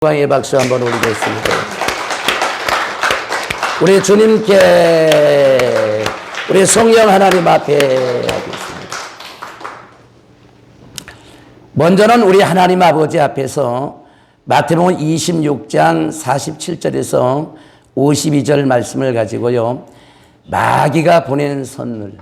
영광의 박수 한번 올리겠습니다. 우리 주님께, 우리 성령 하나님 앞에 하겠습니다. 먼저는 우리 하나님 아버지 앞에서 마태복음 26장 47절에서 52절 말씀을 가지고요, 마귀가 보낸 선물,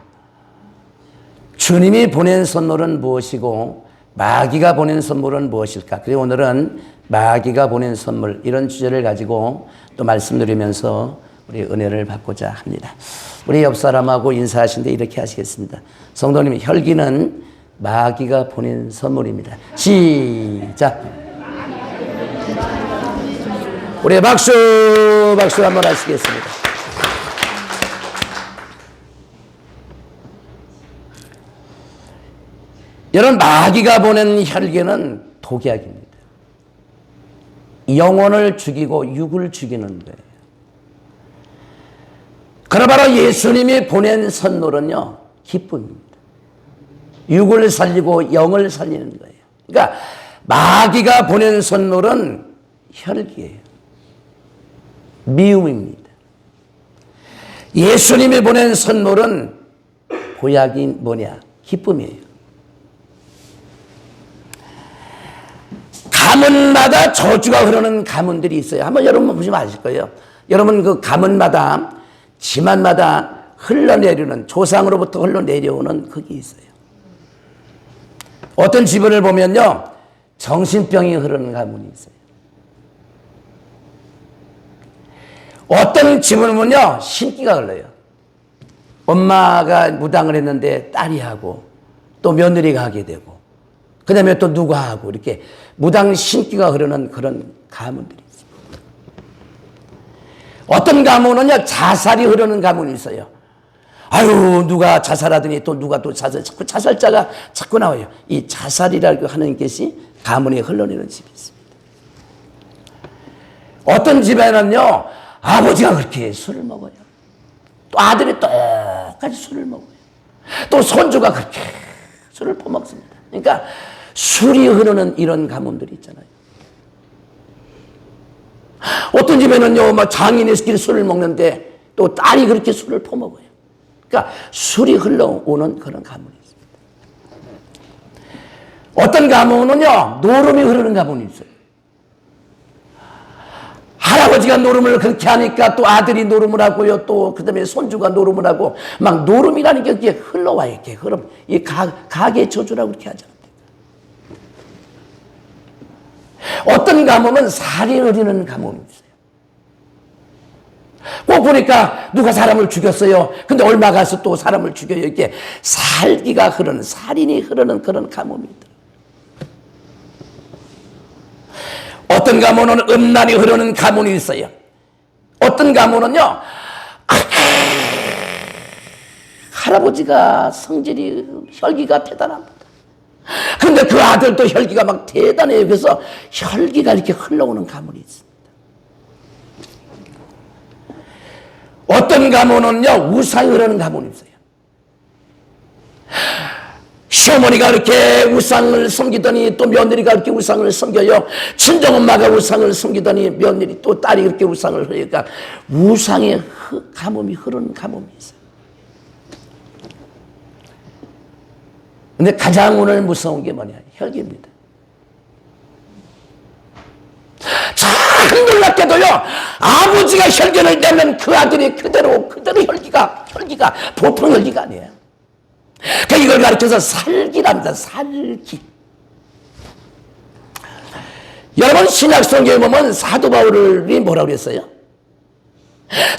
주님이 보낸 선물은 무엇이고 마귀가 보낸 선물은 무엇일까? 그리고 오늘은 마귀가 보낸 선물, 이런 주제를 가지고 또 말씀드리면서 우리 은혜를 받고자 합니다. 우리 옆 사람하고 인사하시는데 이렇게 하시겠습니다. 성도님, 혈기는 마귀가 보낸 선물입니다. 시작. 우리 박수 한번 하시겠습니다. 여러분, 마귀가 보낸 혈기는 독약입니다. 영혼을 죽이고 육을 죽이는 거예요. 그러나 바로 예수님이 보낸 선물은요, 기쁨입니다. 육을 살리고 영을 살리는 거예요. 그러니까 마귀가 보낸 선물은 혈기예요. 미움입니다. 예수님이 보낸 선물은 보약이 뭐냐? 기쁨이에요. 가문마다 저주가 흐르는 가문들이 있어요. 한번 여러분 보시면 아실 거예요. 여러분, 그 가문마다, 집안마다 흘러내리는, 조상으로부터 흘러내려오는 그게 있어요. 어떤 집을 보면요, 정신병이 흐르는 가문이 있어요. 어떤 집을 보면요, 신기가 흘러요. 엄마가 무당을 했는데 딸이 하고, 또 며느리가 하게 되고, 그 다음에 또 누가 하고, 이렇게 무당 신기가 흐르는 그런 가문들이 있습니다. 어떤 가문은요, 자살이 흐르는 가문이 있어요. 아유, 누가 자살하더니 또 누가 또 자꾸 자살자가 자꾸 나와요. 이 자살이라고 하는 것이 가문에 흘러내는 집이 있습니다. 어떤 집에는요, 아버지가 그렇게 술을 먹어요. 또 아들이 똑같이 술을 먹어요. 또 손주가 그렇게 술을 퍼먹습니다. 그러니까 술이 흐르는 이런 가문들이 있잖아요. 어떤 집에는요, 막 장인의식끼리 술을 먹는데 또 딸이 그렇게 술을 퍼먹어요. 그러니까 술이 흘러오는 그런 가문이 있습니다. 어떤 가문은요, 노름이 흐르는 가문이 있어요. 할아버지가 노름을 그렇게 하니까 또 아들이 노름을 하고요, 또 그 다음에 손주가 노름을 하고, 막 노름이라는 게 이렇게 흘러와요. 이렇게 흐름, 이 가계 저주라고 그렇게 하잖아요. 어떤 가문은 살이 흐르는 가문이 있어요. 꼭 보니까 누가 사람을 죽였어요. 근데 얼마 가서 또 사람을 죽여요. 이렇게 살기가 흐르는, 살인이 흐르는 그런 가문이 있더라고요. 어떤 가문은 음란이 흐르는 가문이 있어요. 어떤 가문은요, 할아버지가 성질이, 혈기가 대단합니다. 근데 그 아들도 혈기가 막 대단해요. 그래서 혈기가 이렇게 흘러오는 가문이 있습니다. 어떤 가문은요, 우상이 흐르는 가문이 있어요. 시어머니가 이렇게 우상을 섬기더니 또 며느리가 이렇게 우상을 섬겨요. 친정엄마가 우상을 섬기더니 며느리 또 딸이 이렇게 우상을 흐르니까 우상의 가뭄이 흐르는 가뭄이 있어요. 근데 가장 오늘 무서운 게 뭐냐? 혈기입니다. 참 놀랍게도요, 아버지가 혈기를 내면 그 아들이 그대로 혈기가 보통 혈기가 아니에요. 그러니까 이걸 가르쳐서 살기랍니다. 살기. 여러분, 신약 성경에 보면 사도 바울이 뭐라고 그랬어요?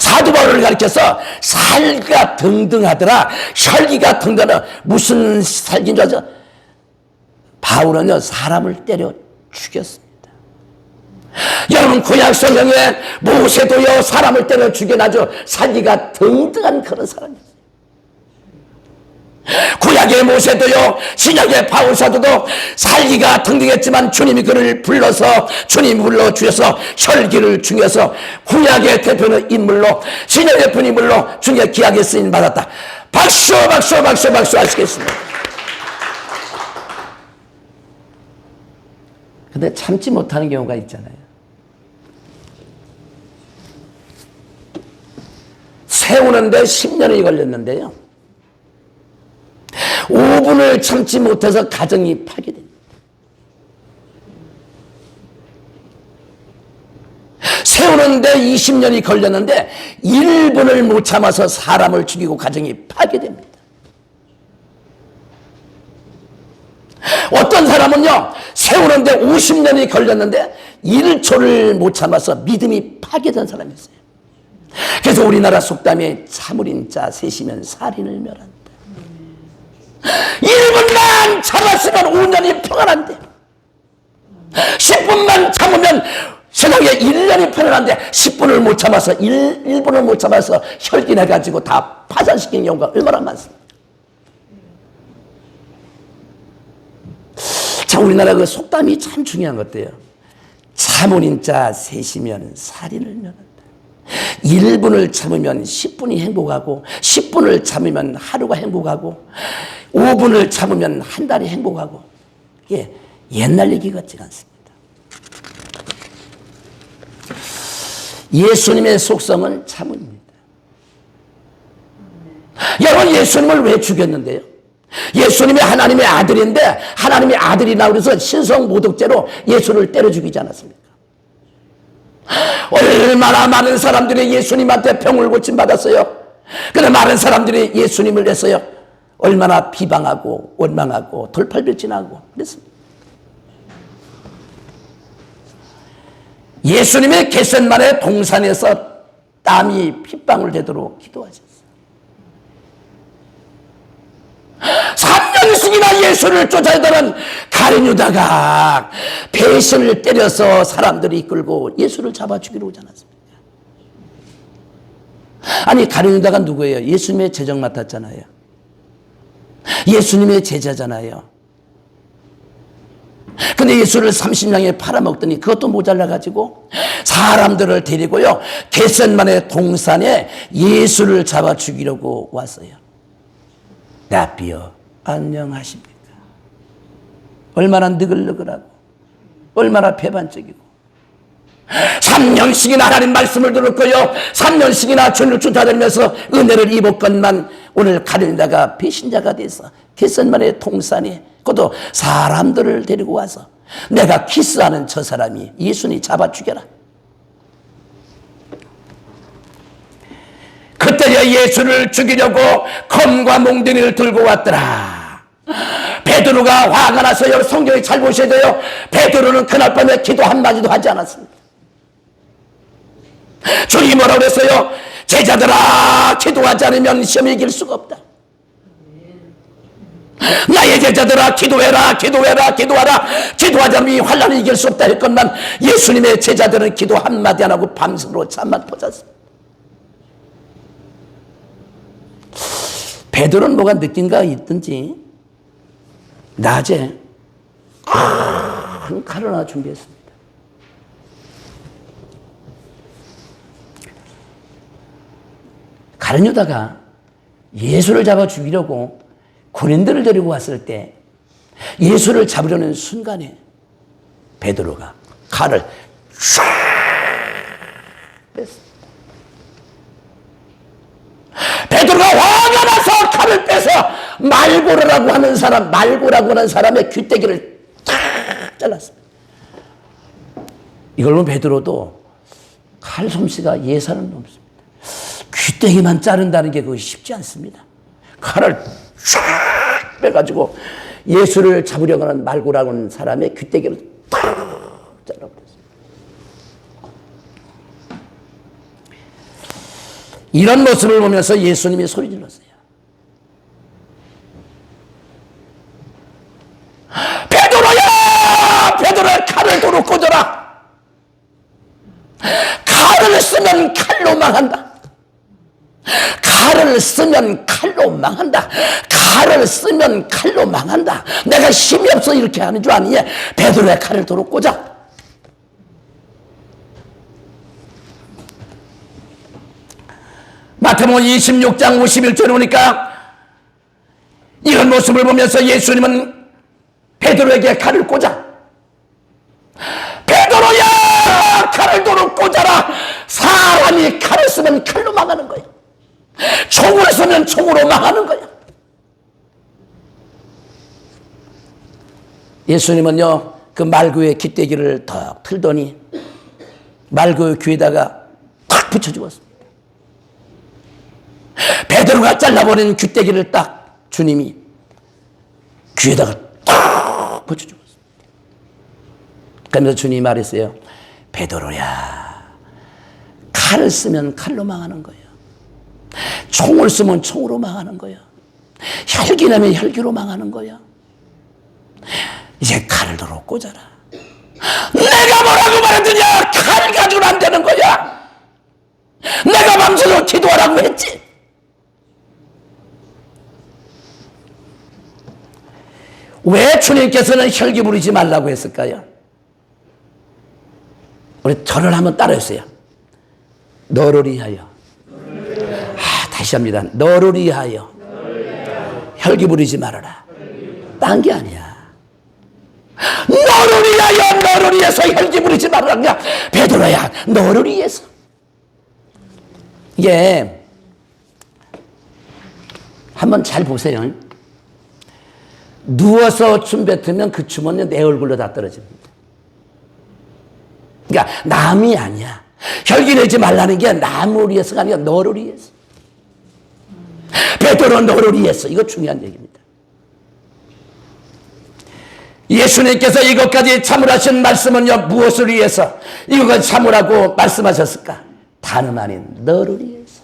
사도 바울을 가르쳐서 살기가 등등하더라, 혈기가 등등하더라. 무슨 살기인 줄 아죠? 바울은요, 사람을 때려 죽였습니다. 여러분, 구약 성경에 모세도요, 사람을 때려 죽여나죠. 살기가 등등한 그런 사람이었어요. 구약의 모세도요, 신약의 바울 사도도 살기가 등등했지만 주님이 그를 불러서, 주님이 불러주셔서 혈기를 중여서 구약의 대표는 인물로, 신약의 대표는 인물로 중에 귀하게 쓰임 받았다. 박수 하시겠습니다. 근데 참지 못하는 경우가 있잖아요. 세우는데 10년이 걸렸는데요. 5분을 참지 못해서 가정이 파괴됩니다. 세우는데 20년이 걸렸는데 1분을 못 참아서 사람을 죽이고 가정이 파괴됩니다. 어떤 사람은요, 세우는데 50년이 걸렸는데 1초를 못 참아서 믿음이 파괴된 사람이 있어요. 그래서 우리나라 속담에 참으린 자 셋이면 살인을 멸한다. 1분만 참았으면 5년이 평안한데, 10분만 참으면 세상에 1년이 편안한데 10분을 못 참아서 1분을 못 참아서 혈기내가지고 다 파산시킨 경우가 얼마나 많습니까? 자, 우리나라 그 속담이 참 중요한 것 같아요. 참으린 자 셋이면 살인을 면한다. 1분을 참으면 10분이 행복하고, 10분을 참으면 하루가 행복하고, 5분을 참으면 한 달이 행복하고. 이게 옛날 얘기 같지가 않습니다. 예수님의 속성은 참음입니다. 여러분, 예수님을 왜 죽였는데요? 예수님이 하나님의 아들인데 하나님의 아들이 나오면서 신성모독죄로 예수를 때려 죽이지 않았습니까? 얼마나 많은 사람들이 예수님한테 병을 고침받았어요. 그런데 많은 사람들이 예수님을 냈어요. 얼마나 비방하고 원망하고 돌팔별진하고 그랬습니다. 예수님의 겟셋마네 동산에서 땀이 핏방울 되도록 기도하셨어요. 3년씩이나 예수를 쫓아다니던 가룟 유다가 배신을 때려서 사람들이 이끌고 예수를 잡아 죽이러 오지 않았습니까? 아니, 가룟 유다가 누구예요? 예수님의 재정 맡았잖아요. 예수님의 제자잖아요. 근데 예수를 30냥에 팔아먹더니 그것도 모자라가지고 사람들을 데리고요, 겟셋마네 동산에 예수를 잡아 죽이려고 왔어요. 라비어, 안녕하십니까? 얼마나 느글느글하고 얼마나 배반적이고, 3년씩이나 하나님 말씀을 들었고요, 3년씩이나 주님을 쫓아다니면서 은혜를 입었건만 오늘 가룟유다가 배신자가 돼서 겟셋마네 동산에, 그것도 사람들을 데리고 와서 내가 키스하는 저 사람이 예수님 잡아 죽여라. 그때야 예수를 죽이려고 검과 몽둥이를 들고 왔더라. 베드로가 화가 나서요. 성경에 잘 보셔야 돼요. 베드로는 그날 밤에 기도 한마디도 하지 않았습니다. 주님이 뭐라고 그랬어요? 제자들아, 기도하지 않으면 시험에 이길 수가 없다. 나의 제자들아, 기도해라, 기도해라, 기도하라. 기도하지 않으면 이 환난을 이길 수 없다 했건만 예수님의 제자들은 기도 한마디 안 하고 밤새로 잠만 퍼졌습니다. 베드로는 뭐가 느낀가 있든지 낮에 큰 칼을 하나 준비했습니다. 가룟 유다가 예수를 잡아 죽이려고 군인들을 데리고 왔을 때 예수를 잡으려는 순간에 베드로가 칼을 쫙 뺐습니다. 베드로가 화가 나서 칼을 빼서 말고라고 하는 사람, 말고라고 하는 사람의 귀때기를 탁 잘랐습니다. 이걸로 베드로도 칼 솜씨가 예사는 없습니다. 귀때기만 자른다는 게 그것이 쉽지 않습니다. 칼을 쫙 빼가지고 예수를 잡으려고 하는 말고라고 하는 사람의 귀때기를 탁 잘라버렸습니다. 이런 모습을 보면서 예수님이 소리 질렀어요. 베드로야! 베드로야, 칼을 도로 꽂아라! 칼을 쓰면 칼로 망한다. 칼을 쓰면 칼로 망한다. 칼을 쓰면 칼로 망한다. 내가 힘이 없어 이렇게 하는 줄 아니? 베드로의 칼을 도로 꽂아. 마태복음 26장 51절에 보니까 이런 모습을 보면서 예수님은 베드로에게 칼을 꽂아. 베드로야, 칼을 도로 꽂아라. 사람이 칼을 쓰면 칼로 망하는 거예요. 총으면 총으로 망하는 거야. 예수님은요, 그 말구의 깃대기를 턱 틀더니 말구 귀에다가 탁 붙여 주었습니다. 베드로가 잘라버린 깃대기를 딱 주님이 귀에다가 탁 붙여 주었습니다. 그러면서 주님이 말했어요. 베드로야, 칼을 쓰면 칼로 망하는 거야. 총을 쓰면 총으로 망하는 거야. 혈기 나면 혈기로 망하는 거야. 이제 칼을 들어 꽂아라. 내가 뭐라고 말했느냐? 칼 가지고는 안 되는 거야. 내가 밤새도록 기도하라고 했지. 왜 주님께서는 혈기 부리지 말라고 했을까요? 우리 저를 한번 따라했어요. 너를 위하여. 다시 합니다. 너를 위하여 혈기 부리지 말아라. 딴 게 아니야. 너를 위하여, 너를 위해서 혈기 부리지 말아라. 베드로야, 너를 위해서. 이게 한번 잘 보세요. 누워서 춤 뱉으면 그 춤은 내 얼굴로 다 떨어집니다. 그러니까 남이 아니야. 혈기 내지 말라는 게 남을 위해서가 아니라 너를 위해서. 베드로 너를 위해서. 이거 중요한 얘기입니다. 예수님께서 이것까지 참으라신 말씀은요, 무엇을 위해서 이것까지 참으라고 말씀하셨을까? 다름 아닌 너를 위해서.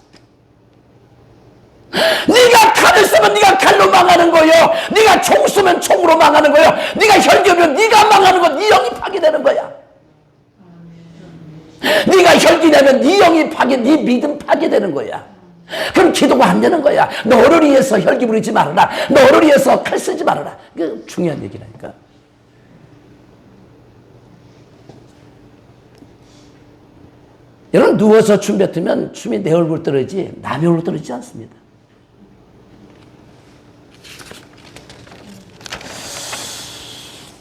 네가 칼을 쓰면 네가 칼로 망하는 거요. 네가 총 쓰면 총으로 망하는 거요. 네가 혈기면 네가 망하는 거, 네 영이 파괴되는 거야. 네가 혈기 내면 네 영이 네 믿음 파괴되는 거야. 그럼 기도가 안 되는 거야. 너를 위해서 혈기 부리지 말아라. 너를 위해서 칼 쓰지 말아라. 이게 중요한 얘기라니까. 여러분, 누워서 춤 뱉으면 춤이 내 얼굴 떨어지지 남의 얼굴 떨어지지 않습니다.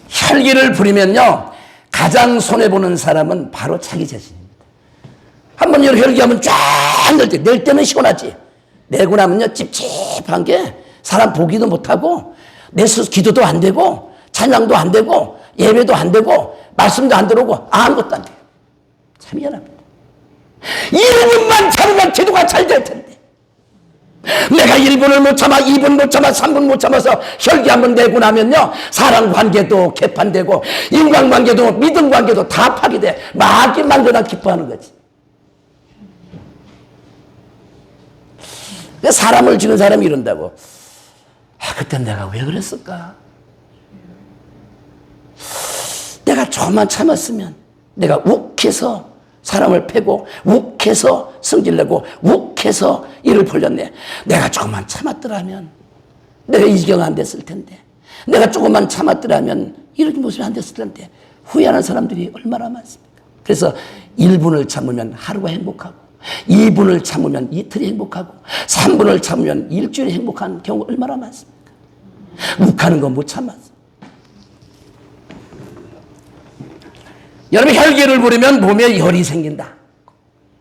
혈기를 부리면요, 가장 손해보는 사람은 바로 자기 자신입니다. 한번 혈기하면 쫙 낼 때는 시원하지. 내고 나면요, 찝찝한 게 사람 보기도 못하고 내 스스로 기도도 안 되고 찬양도 안 되고 예배도 안 되고 말씀도 안 들어오고 아무것도 안 돼요. 참 미안합니다. 1분만 참으면 기도가 잘 될 텐데, 내가 1분을 못 참아, 2분 못 참아, 3분 못 참아서 혈기 한번 내고 나면요, 사랑관계도 개판되고 인간관계도 믿음관계도 다 파괴돼. 마귀만 그나 기뻐하는 거지. 사람을 죽인 사람이 이런다고. 그때 내가 왜 그랬을까? 내가 조금만 참았으면, 내가 욱해서 사람을 패고 욱해서 성질내고 욱해서 일을 벌렸네. 내가 조금만 참았더라면 내가 이 지경 안 됐을 텐데, 내가 조금만 참았더라면 이런 모습이 안 됐을 텐데. 후회하는 사람들이 얼마나 많습니까? 그래서 1분을 참으면 하루가 행복하고, 2분을 참으면 이틀이 행복하고, 3분을 참으면 일주일이 행복한 경우 얼마나 많습니까? 욱하는 거 못 참았어. 여러분, 혈기를 부리면 몸에 열이 생긴다.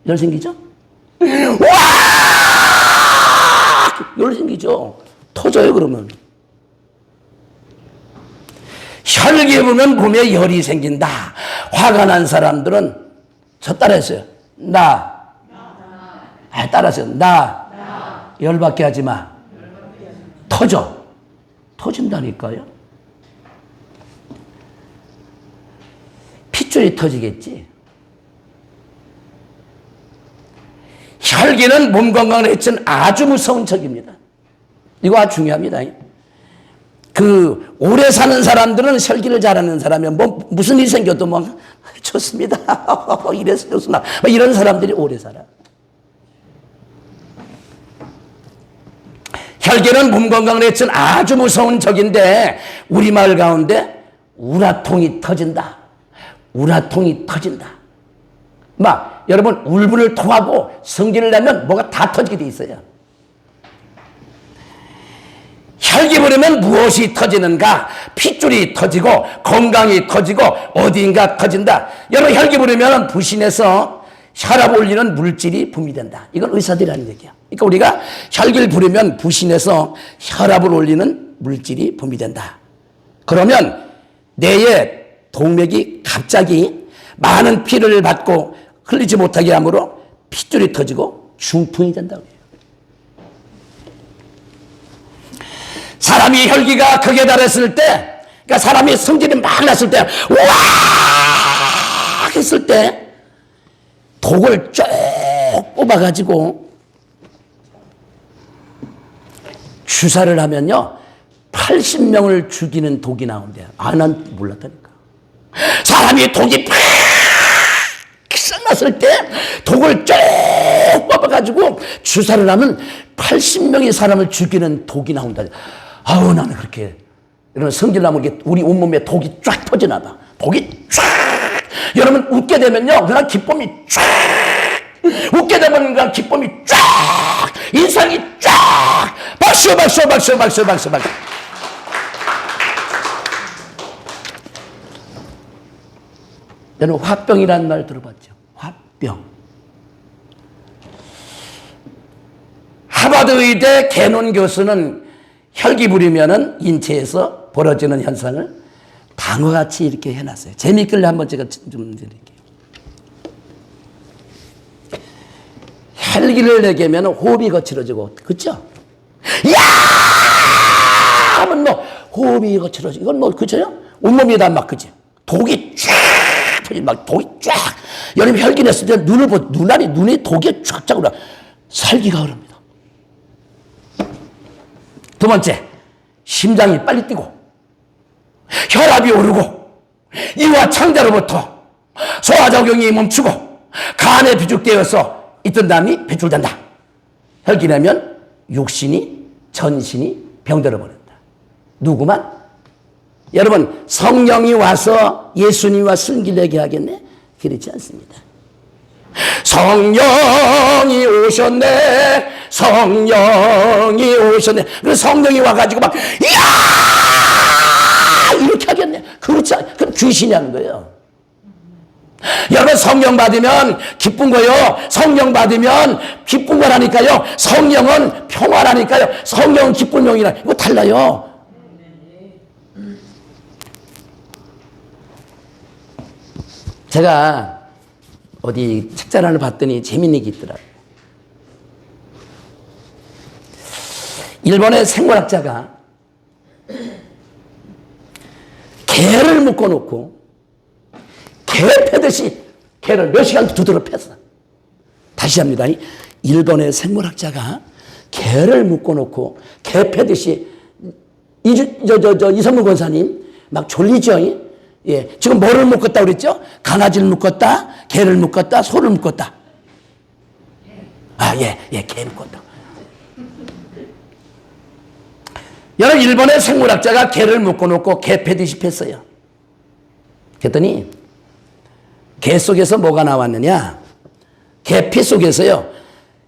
열 생기죠? 와! 열 생기죠? 터져요, 그러면. 혈기 부리면 몸에 열이 생긴다. 화가 난 사람들은 저 따라했어요. 따라하세요. 열받게 하지 마. 터져. 터진다니까요. 핏줄이 터지겠지. 혈기는 몸 건강을 해치는 아주 무서운 적입니다. 이거 아주 중요합니다. 오래 사는 사람들은 혈기를 잘하는 사람이면 무슨 일이 생겨도 좋습니다. 이래서 좋구나. 이런 사람들이 오래 살아. 혈기는 몸 건강을 해치는 아주 무서운 적인데, 우리 마을 가운데 우라통이 터진다. 우라통이 터진다. 여러분, 울분을 통하고 성질을 내면 뭐가 다 터지게 돼 있어요. 혈기 부리면 무엇이 터지는가? 핏줄이 터지고 건강이 터지고 어디인가 터진다. 여러분, 혈기 부리면 부신에서 혈압 올리는 물질이 분비된다. 이건 의사들이 하는 얘기야. 그러니까 우리가 혈기를 부리면 부신해서 혈압을 올리는 물질이 분비된다. 그러면 뇌의 동맥이 갑자기 많은 피를 받고 흘리지 못하게 하므로 핏줄이 터지고 중풍이 된다고 해요. 사람이 혈기가 극에 달했을 때, 그러니까 사람이 성질이 막 났을 때, 와! 했을 때, 독을 쭉 뽑아가지고 주사를 하면요, 80명을 죽이는 독이 나온대요. 아, 난 몰랐다니까. 사람이 독이 팍 났을 때 독을 쭉 뽑아가지고 주사를 하면 80명의 사람을 죽이는 독이 나온다. 아우, 나는 그렇게 이런 성질나면 우리 온몸에 독이 쫙 터지나 봐. 독이 쫙. 여러분 웃게 되면요, 그냥 기쁨이 쫙. 웃게 되면 그냥 기쁨이 쫙. 인상이 쫙. 박수, 박수, 박수, 박수, 박수, 박수. 여러분 화병이라는 말 들어봤죠? 화병. 하버드 의대 개논 교수는 혈기 부리면은 인체에서 벌어지는 현상을 다음과 같이 이렇게 해놨어요. 재미있길래 한번 제가 좀 드릴게요. 혈기를 내게면 호흡이 거칠어지고, 그렇죠? 야! 하면 뭐 호흡이 거칠어지고, 이건 뭐 그렇죠? 온몸이 다 막 그지? 독이 쫙, 막 독이 쫙. 여러분 혈기 냈을 때 눈을 보, 눈에 독이 쫙쫙 올라. 살기가 흐릅니다. 두 번째, 심장이 빨리 뛰고, 혈압이 오르고, 이와 창자로부터 소화작용이 멈추고, 간에 비축되어서 있던 담이 배출된다. 혈기 내면 육신이, 전신이 병들어 버린다. 누구만? 여러분, 성령이 와서 예수님과 승기내게 하겠네? 그렇지 않습니다. 성령이 오셨네. 성령이 오셨네. 그래서 성령이 와가지고 막, 이야! 이렇게 하겠네. 그렇지 않아요. 그럼 귀신이 하는 거예요. 여러분, 성령 받으면 기쁜 거요. 성령 받으면 기쁜 거라니까요. 성령은 평화라니까요. 성령은 기쁜 영이라. 이거 달라요. 제가 어디 책자를 봤더니 재밌는 게 있더라고요. 일본의 생물학자가 개를 묶어놓고 개 패듯이 개를 몇 시간 두드려 팼어. 다시 합니다. 일본의 생물학자가 개를 묶어놓고 개 패듯이 이선물 권사님 막 졸리죠? 예, 지금 뭐를 묶었다 그랬죠? 강아지를 묶었다, 개를 묶었다, 소를 묶었다. 아, 개 묶었다. 여러분, 일본의 생물학자가 개를 묶어놓고 개 패듯이 팼어요. 그랬더니 개 속에서 뭐가 나왔느냐? 개 피 속에서요,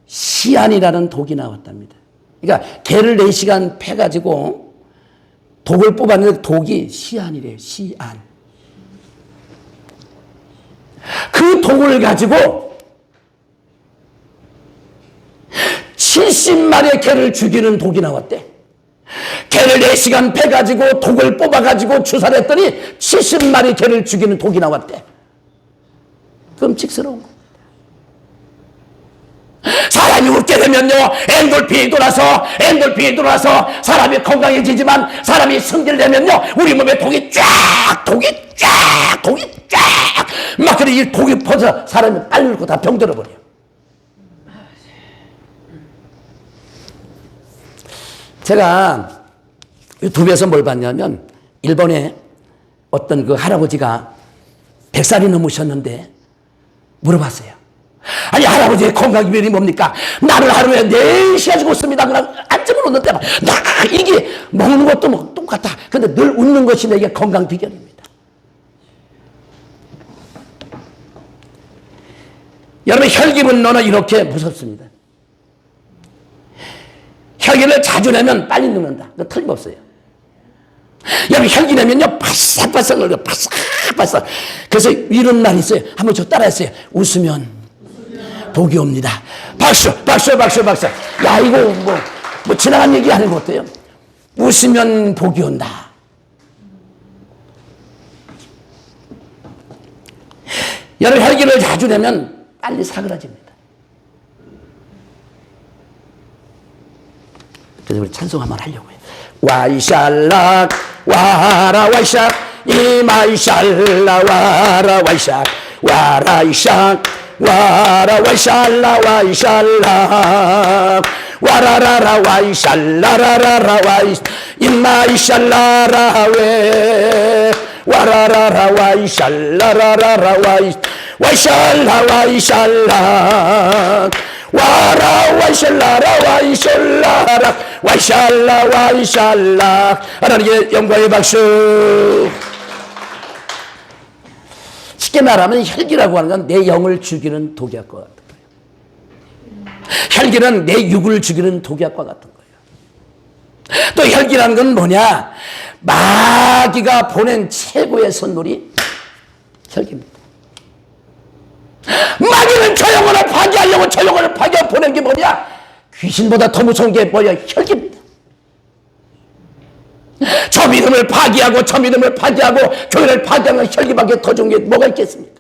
시안이라는 독이 나왔답니다. 그러니까 개를 4시간 패가지고 독을 뽑았는데 독이 시안이래요. 시안. 그 독을 가지고 70마리의 개를 죽이는 독이 나왔대. 개를 4시간 패가지고 독을 뽑아가지고 주사를 했더니 70마리 개를 죽이는 독이 나왔대. 끔찍스러운 거. 사람이 웃게 되면요, 엔돌핀이 돌아서 사람이 건강해지지만 사람이 승질되면요, 우리 몸에 독이 쫙 막 그래, 이 독이 퍼져 사람이 빨리 늙고 다 병들어 버려. 제가 유튜브에서 뭘 봤냐면, 일본에 어떤 그 할아버지가 100살이 넘으셨는데 물어봤어요. 아니, 할아버지의 건강 비결이 뭡니까? 나를 하루에 4시간 죽었습니다. 그냥 앉으면 웃는 때만. 이게 먹는 것도 뭐 똑같다. 근데 늘 웃는 것이 내게 건강 비결입니다. 여러분, 혈기 분노는 이렇게 무섭습니다. 혈기를 자주 내면 빨리 늙는다. 그거 틀림없어요. 여러분, 혈기 내면요, 바싹바싹 늙어요. 바싹바싹. 그래서 이런 말이 있어요. 한번 저 따라했어요. 웃으면 복이 옵니다. 박수, 박수, 박수, 박수. 야, 이거 뭐 지나간 얘기 아닌 것 같아요. 웃으면 복이 온다. 여러분, 혈기를 자주 내면 빨리 사그라집니다. 그래서 우리 찬송 한번 하려고요. 와이샬락 와라 와이샥 이마이샬라 와라 와이샥 와라이샥 와라 와이샬라 와이샬락 와라라라 와이샬라라라라 와이 이마이샬라라 왜 와라라라 와이샬라라라라 와이 와이샬라 와이샬락 와라 와이샬라라 와이샬라라 와이샬라 와이샬라. 하나님께 영광의 박수. 쉽게 말하면 혈기라고 하는 건 내 영을 죽이는 독약과 같은 거예요. 혈기는 내 육을 죽이는 독약과 같은 거예요. 또 혈기라는 건 뭐냐? 마귀가 보낸 최고의 선물이 혈기입니다. 마귀는 저 영혼을 파괴하려고 저 영혼을 파괴 보낸 게 뭐냐? 귀신보다 더 무서운 게 뭐냐? 혈기입니다. 저 믿음을 파괴하고 저 믿음을 파괴하고 교회를 파괴하는 혈기밖에 더 좋은 게 뭐가 있겠습니까?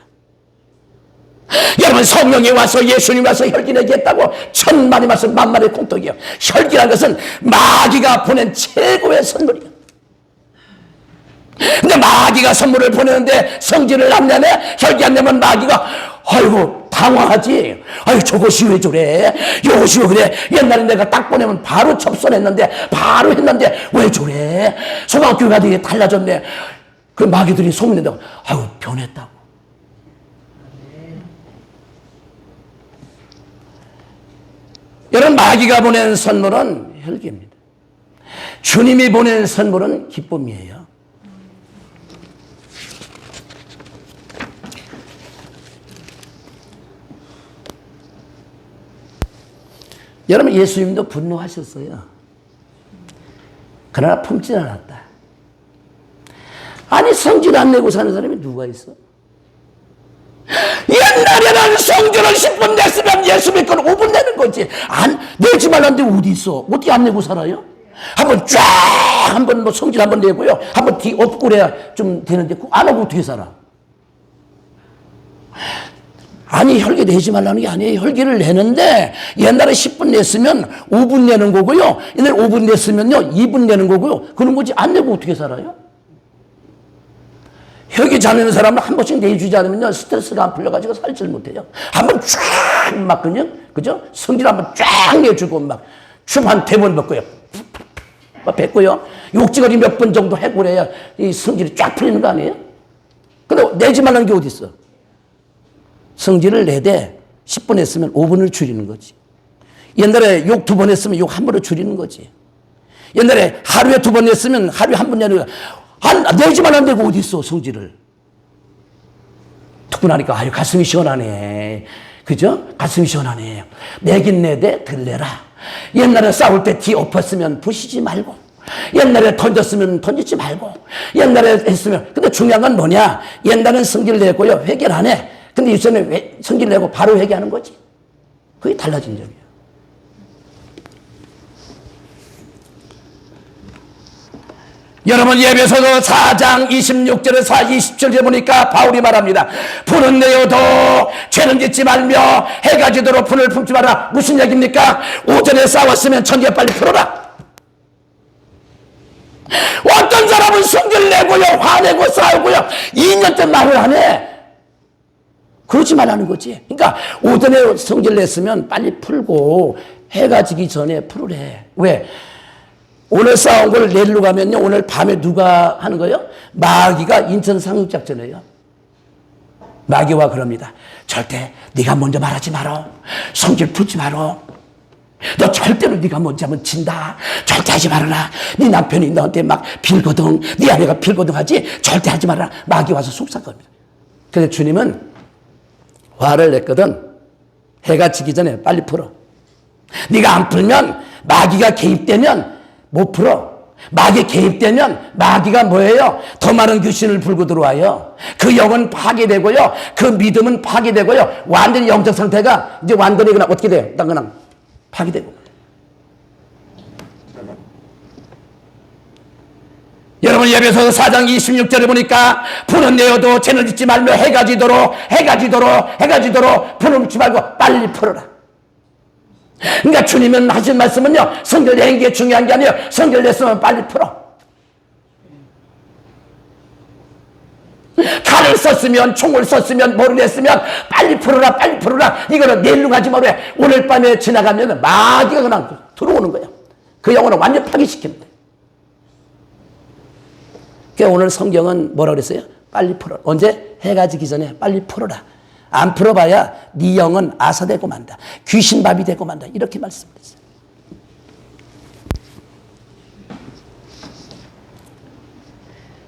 여러분, 성령이 와서 예수님이 와서 혈기 내게 했다고 천만이 말씀 만만의 공덕이요. 혈기라는 것은 마귀가 보낸 최고의 선물이에요. 근데 마귀가 선물을 보내는데 성질을 안 내네? 혈기 안 내면 마귀가 아이고 당황하지. 아유, 저것이 왜 저래? 이것이 왜 그래? 옛날에 내가 딱 보내면 바로 접선했는데 바로 했는데 왜 저래? 소방교회가 되게 달라졌네. 그 마귀들이 소문낸다고. 아유, 변했다고. 여러분, 마귀가 보낸 선물은 혈기입니다. 주님이 보낸 선물은 기쁨이에요. 여러분, 예수님도 분노하셨어요. 그러나 품지 않았다. 아니, 성질 안 내고 사는 사람이 누가 있어? 옛날에는 성질을 10분 냈으면 예수 믿고 5분 내는 거지. 안 내지 말라는데 어디 있어? 어떻게 안 내고 살아요? 한번 쫙 한번 뭐 성질 한번 내고요. 한번 뒤 엎고 그래야 좀 되는데 안 하고 어떻게 살아? 아니, 혈기 내지 말라는 게 아니에요. 혈기를 내는데 옛날에 10분 냈으면 5분 내는 거고요. 옛날에 5분 냈으면요 2분 내는 거고요. 그런 거지. 안 내고 어떻게 살아요? 혈기 잘 내는 사람은 한 번씩 내주지 않으면요 스트레스가 안 풀려가지고 살질 못해요. 한번 쫙 막 그냥 그죠? 성질 한번 쫙 내주고 막 춤 한 3번 먹고요. 막 뱉고요. 욕지거리 몇 번 정도 하고 그래야 이 성질이 쫙 풀리는 거 아니에요? 근데 내지 말라는 게 어디 있어? 성질을 내되 10분 했으면 5분을 줄이는 거지. 옛날에 욕 2번 했으면 욕 1번을 줄이는 거지. 옛날에 하루에 2번 했으면 하루에 1번 내는 거야. 내지 말라는 데가 어디 있어, 성질을. 듣고 나니까 아유, 가슴이 시원하네. 그죠? 가슴이 시원하네. 내긴 내되 덜 내라. 옛날에 싸울 때 뒤 엎었으면 부시지 말고, 옛날에 던졌으면 던지지 말고, 옛날에 했으면. 근데 중요한 건 뭐냐? 옛날엔 성질 내고요 회개를 안 해. 근데 이전에 왜 성질 내고 바로 회개하는 거지? 그게 달라진 점이에요. 여러분, 예배소서 4장 26절에서 27절에 보니까 바울이 말합니다. 분은 내어도 죄는 짓지 말며 해가 지도록 분을 품지 마라. 무슨 얘기입니까? 오전에 싸웠으면 저녁에 빨리 풀어라. 어떤 사람은 성질 내고요 화내고 싸우고요 2년째 말을 안 해. 그러지 말라는 거지. 그러니까 오전에 성질 냈으면 빨리 풀고 해가 지기 전에 풀으래. 왜? 오늘 싸운 걸 내일로 가면요 오늘 밤에 누가 하는 거예요? 마귀가 인천 상륙작전이에요. 마귀와 그럽니다. 절대 네가 먼저 말하지 마라. 성질 풀지 마라. 너 절대로 네가 먼저 하면 진다. 절대 하지 말아라. 네 남편이 너한테 막 빌거든. 네 아내가 빌거든 하지. 절대 하지 말아라. 마귀 와서 속삭겁니다. 그래서 주님은 화를 냈거든. 해가 지기 전에 빨리 풀어. 네가 안 풀면 마귀가 개입되면 못 풀어. 마귀 개입되면 마귀가 뭐예요? 더 많은 귀신을 불고 들어와요. 그 영은 파괴되고요. 그 믿음은 파괴되고요. 완전히 영적 상태가 이제 완전히 그냥 어떻게 돼요? 그냥 파괴되고. 여러분 예배소 4장 26절에 보니까 불은 내어도 죄는 짓지 말며 해가 지도록 불을 묻지 말고 빨리 풀어라. 그러니까 주님은 하신 말씀은요, 성결 내는 게 중요한 게 아니에요. 성결 냈으면 빨리 풀어. 칼을 썼으면, 총을 썼으면, 뭐를 했으면 빨리 풀어라, 빨리 풀어라. 이거는 내일로 가지 말고 오늘 밤에 지나가면 마귀가 그냥 들어오는 거예요. 그 영혼을 완전 파괴시킵니다. 그러니까 오늘 성경은 뭐라고 그랬어요? 빨리 풀어라. 언제? 해가 지기 전에 빨리 풀어라. 안 풀어봐야 네 영은 아사되고 만다. 귀신밥이 되고 만다. 이렇게 말씀드렸어요.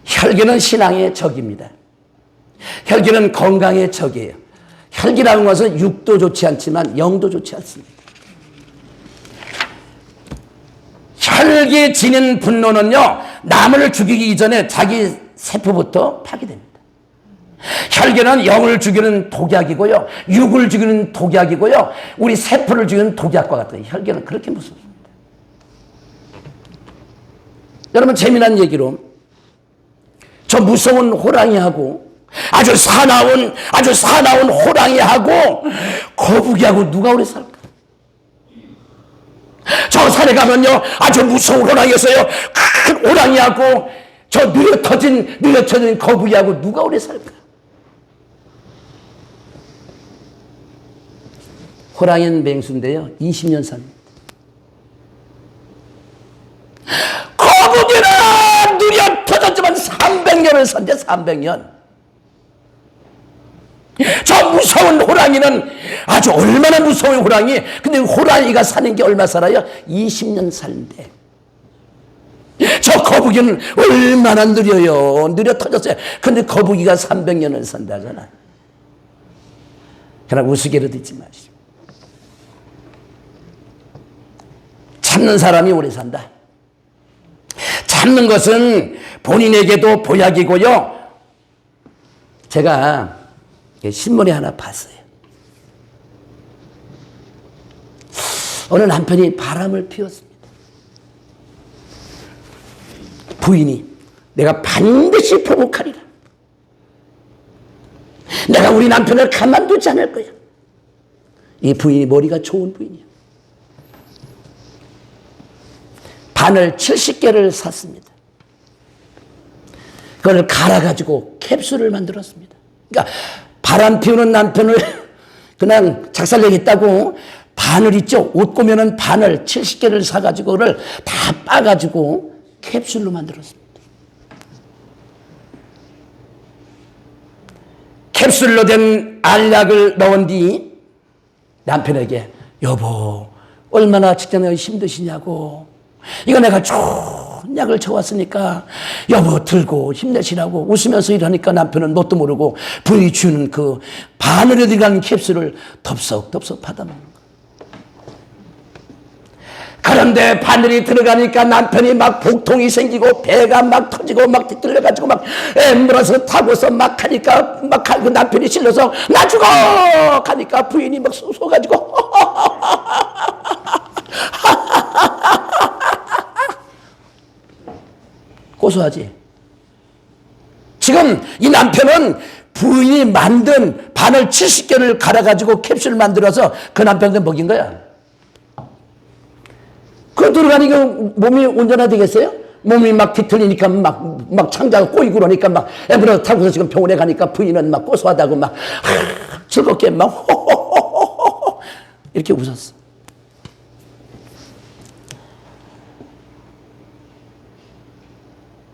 혈기는 신앙의 적입니다. 혈기는 건강의 적이에요. 혈기라는 것은 육도 좋지 않지만 영도 좋지 않습니다. 혈기 지닌 분노는요, 남을 죽이기 이전에 자기 세포부터 파괴됩니다. 혈기는 영을 죽이는 독약이고요, 육을 죽이는 독약이고요, 우리 세포를 죽이는 독약과 같아요. 혈기는 그렇게 무섭습니다. 여러분 재미난 얘기로 저 무서운 호랑이하고 아주 사나운 호랑이하고 거북이하고 누가 오래 살까? 저 산에 가면요 아주 무서운 호랑이였어요. 큰 호랑이하고 저 느려터진 거북이하고 누가 오래 살까? 호랑이는 맹수인데요 20년 삽니다. 거북이는 느려터졌지만 300년을 산대. 300년. 저 무서운 호랑이는 아주 얼마나 무서운 호랑이. 근데 호랑이가 사는 게 얼마 살아요? 20년 살는데. 저 거북이는 얼마나 느려요. 느려 터졌어요. 근데 거북이가 300년을 산다잖아. 그러나 우스개로 듣지 마시고. 참는 사람이 오래 산다. 참는 것은 본인에게도 보약이고요. 제가 신문에 하나 봤어요. 어느 남편이 바람을 피웠습니다. 부인이 내가 반드시 보복하리라. 내가 우리 남편을 가만두지 않을 거야. 이 부인이 머리가 좋은 부인이야. 바늘 70개를 샀습니다. 그걸 갈아가지고 캡슐을 만들었습니다. 그러니까 바람 피우는 남편을 그냥 작살내겠다고 바늘 있죠? 옷 꼬매는 바늘 70개를 사가지고 그걸 다 빠가지고 캡슐로 만들었습니다. 캡슐로 된 알약을 넣은 뒤 남편에게 여보 얼마나 직장에 힘드시냐고, 이거 내가 좋은 약을 쳐왔으니까 여보 들고 힘내시라고 웃으면서 일하니까 남편은 뭣도 모르고 부인이 주는 그 바늘에 들어간 캡슐을 덥석덥석 받아먹는 거예요. 그런데 바늘이 들어가니까 남편이 막 복통이 생기고 배가 막 터지고 막 뒤틀려가지고 막 엠브라스 타고서 막 하니까 막 그 남편이 실려서 나 죽어! 하니까 부인이 막 쏘가지고 고소하지. 지금 이 남편은 부인이 만든 바늘 70개를 갈아가지고 캡슐 만들어서 그 남편한테 먹인 거야. 그거 들어가니까 몸이 온전하되겠어요? 몸이 막 뒤틀리니까 막 창자가 꼬이고 그러니까 막 엠브라스 타고서 지금 병원에 가니까 부인은 막 고소하다고 막 즐겁게 막 호호호호호 이렇게 웃었어.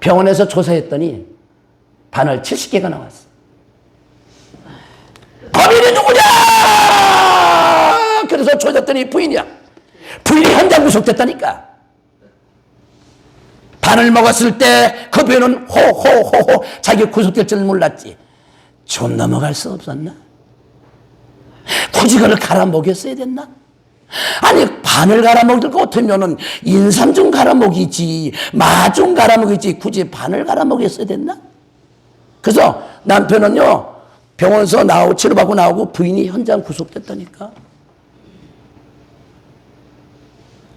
병원에서 조사했더니 바늘 70개가 나왔어. 범인이 누구냐? 그래서 조졌더니 부인이야. 부인이 현장 구속됐다니까. 바늘 먹었을 때 그 부인은 호호호호 자기 구속될 줄 몰랐지. 좀 넘어갈 수 없었나? 굳이 그걸 갈아 먹였어야 됐나? 아니 반을 갈아먹을 것 같으면은 인삼 좀 갈아먹이지, 마 좀 갈아먹이지, 굳이 반을 갈아먹였어야 됐나? 그래서 남편은요, 병원에서 치료받고 나오고 부인이 현장 구속됐다니까.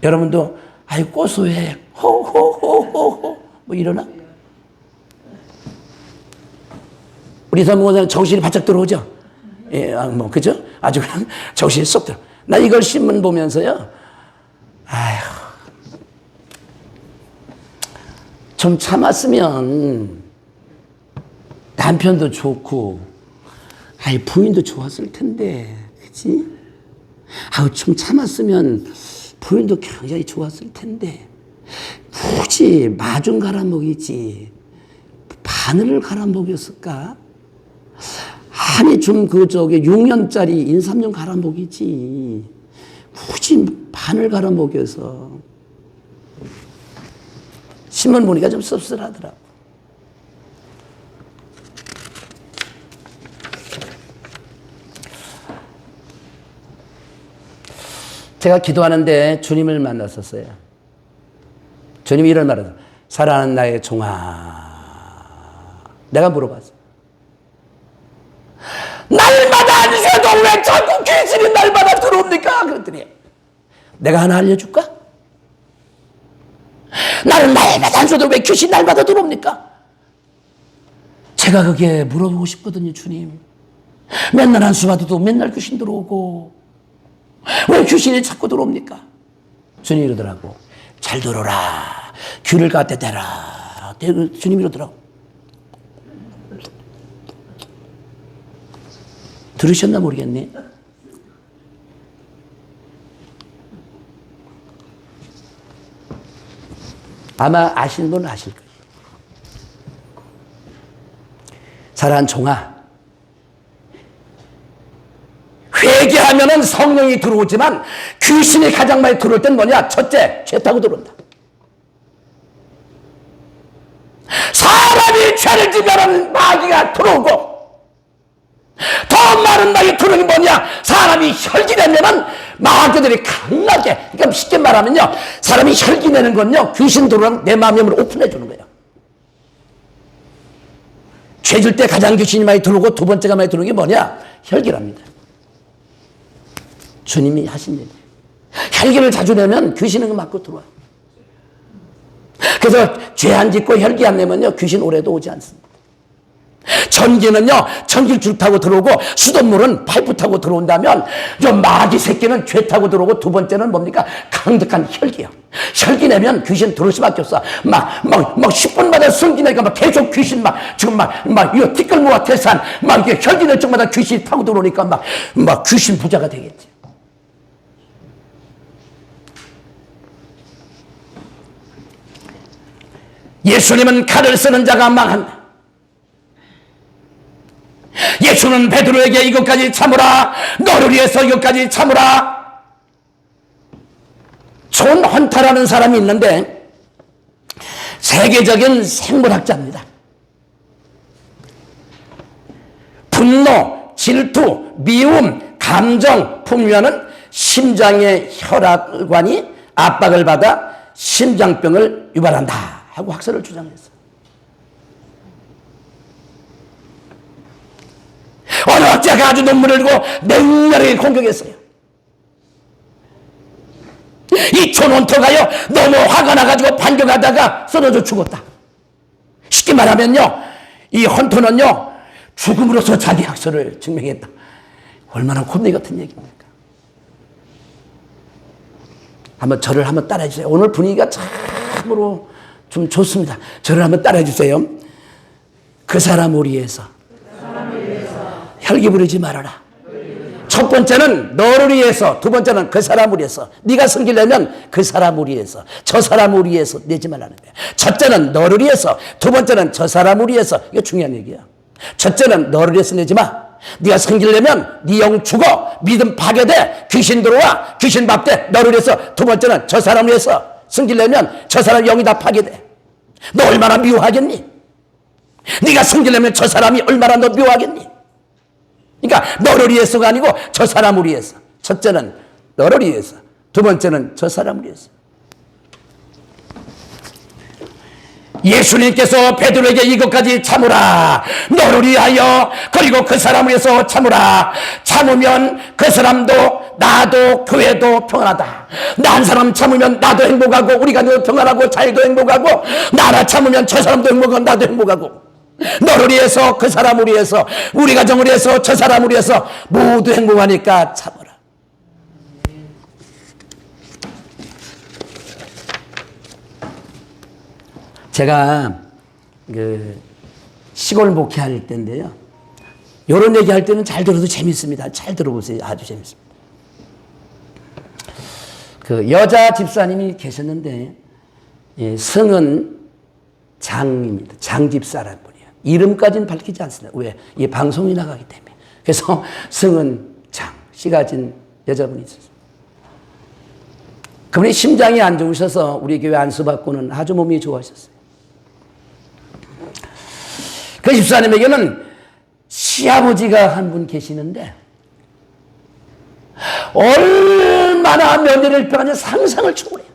여러분도, 아이, 고소해. 호호호호호. 뭐 이러나? 우리 사모님은 정신이 바짝 들어오죠? 예, 뭐, 그죠? 아주 그냥 정신이 쏙 들어. 나 이걸 신문 보면서요, 아휴, 좀 참았으면 남편도 좋고, 아이, 부인도 좋았을 텐데, 그치? 아우, 좀 참았으면 부인도 굉장히 좋았을 텐데, 굳이 마 좀 갈아먹이지, 바늘을 갈아먹였을까? 아니, 좀 6년짜리 인삼 좀 갈아먹이지, 굳이 바늘 갈아먹여서. 신문 보니까 좀 씁쓸하더라고. 제가 기도하는데 주님을 만났었어요. 주님이 이런 말을, 사랑하는 나의 종아. 내가 물어봤어. 날마다 아니셔도 왜 자꾸 귀신이 날마다 들어옵니까? 그랬더니, 내가 하나 알려줄까? 나는 날마다 아니셔도 왜 귀신이 날마다 들어옵니까? 제가 그게 물어보고 싶거든요, 주님. 맨날 한수 받아도 맨날 귀신 들어오고, 왜 귀신이 자꾸 들어옵니까? 주님이 이러더라고. 잘 들어라. 귀를 갖다 대라. 주님이 이러더라고. 들으셨나 모르겠네. 아마 아시는 분은 아실 거예요. 사랑하는 종아, 회개하면은 성령이 들어오지만 귀신이 가장 많이 들어올 땐 뭐냐? 첫째, 죄 타고 들어온다. 사람이 죄를 지면은 마귀가 들어오고, 더 많은 마귀 들어오는 게 뭐냐? 사람이 혈기내면은 마귀들이 강하게, 그러니까 쉽게 말하면요, 사람이 혈기내는 건요, 귀신 들어오는 내 마음을 오픈해 주는 거예요. 죄질 때 가장 귀신이 많이 들어오고 두 번째가 많이 들어오는 게 뭐냐? 혈기랍니다. 주님이 하신 얘기. 혈기를 자주 내면 귀신은 맞고 들어와요. 그래서 죄 안 짓고 혈기 안 내면요, 귀신 오래도 오지 않습니다. 전기는요, 전기를 줄 타고 들어오고, 수돗물은 파이프 타고 들어온다면, 좀 마귀 새끼는 죄 타고 들어오고, 두 번째는 뭡니까? 강력한 혈기요. 혈기 내면 귀신 들어올 수밖에 없어. 막 10분마다 성기 내니까 막 계속 귀신 지금 이거 티끌모아 태산, 이게 혈기 낼 적마다 귀신이 타고 들어오니까 막 귀신 부자가 되겠지. 예수님은 칼을 쓰는 자가 망한다. 예수는 베드로에게 이것까지 참으라, 너를 위해서 이것까지 참으라. 존 헌터라는 사람이 있는데 세계적인 생물학자입니다. 분노, 질투, 미움, 감정 풍류하는 심장의 혈관이 압박을 받아 심장병을 유발한다 하고 학설을 주장했어요. 어느 학자가 아주 논문을 들고 맹렬하게 공격했어요. 이 존 헌터가요, 너무 화가 나가지고 반격하다가 쓰러져 죽었다. 쉽게 말하면요, 이 헌터는요, 죽음으로써 자기 학설을 증명했다. 얼마나 콧대 같은 얘기입니까? 저를 한번 따라해 주세요. 오늘 분위기가 참으로 좀 좋습니다. 저를 한번 따라해 주세요. 그 사람을 위해서 혈기 부리지 말아라. 첫 번째는 너를 위해서, 두 번째는 그 사람을 위해서. 네가 섬기려면 그 사람을 위해서, 저 사람을 위해서 내지 말라는 거야. 첫째는 너를 위해서, 두 번째는 저 사람을 위해서. 이거 중요한 얘기야. 첫째는 너를 위해서 내지 마. 네가 섬기려면 네 영 죽어, 믿음 파괴돼, 귀신 들어와, 귀신 밥돼. 너를 위해서. 두 번째는 저 사람을 위해서 섬기려면 저 사람 영이 다 파괴돼. 너 얼마나 미워하겠니? 네가 섬기려면 저 사람이 얼마나 너 미워하겠니? 그러니까 너를 위해서가 아니고 저 사람을 위해서. 첫째는 너를 위해서, 두 번째는 저 사람을 위해서. 예수님께서 베드로에게 이것까지 참으라. 너를 위하여 그리고 그 사람을 위해서 참으라. 참으면 그 사람도 나도 교회도 평안하다. 나 한 사람 참으면 나도 행복하고 우리 가정도 평안하고 자기도 행복하고 나라 참으면 저 사람도 행복하고 나도 행복하고 너를 위해서 그 사람을 위해서 우리 가정을 위해서 저 사람을 위해서 모두 행복하니까 참으라. 제가 시골 목회할 때인데요. 이런 얘기할 때는 잘 들어도 재밌습니다. 잘 들어보세요. 아주 재밌습니다. 그 여자 집사님이 계셨는데 성은 장입니다. 장집사라는 분이에요. 이름까지는 밝히지 않습니다. 왜? 이 방송이 나가기 때문에. 그래서 성은 장, 씨 가진 여자분이 있었어요. 그분이 심장이 안 좋으셔서 우리 교회 안수받고는 아주 몸이 좋아하셨어요. 그 집사님에게는 시아버지가 한 분 계시는데 얼마나 며느리를 평하는 상상을 초월해요.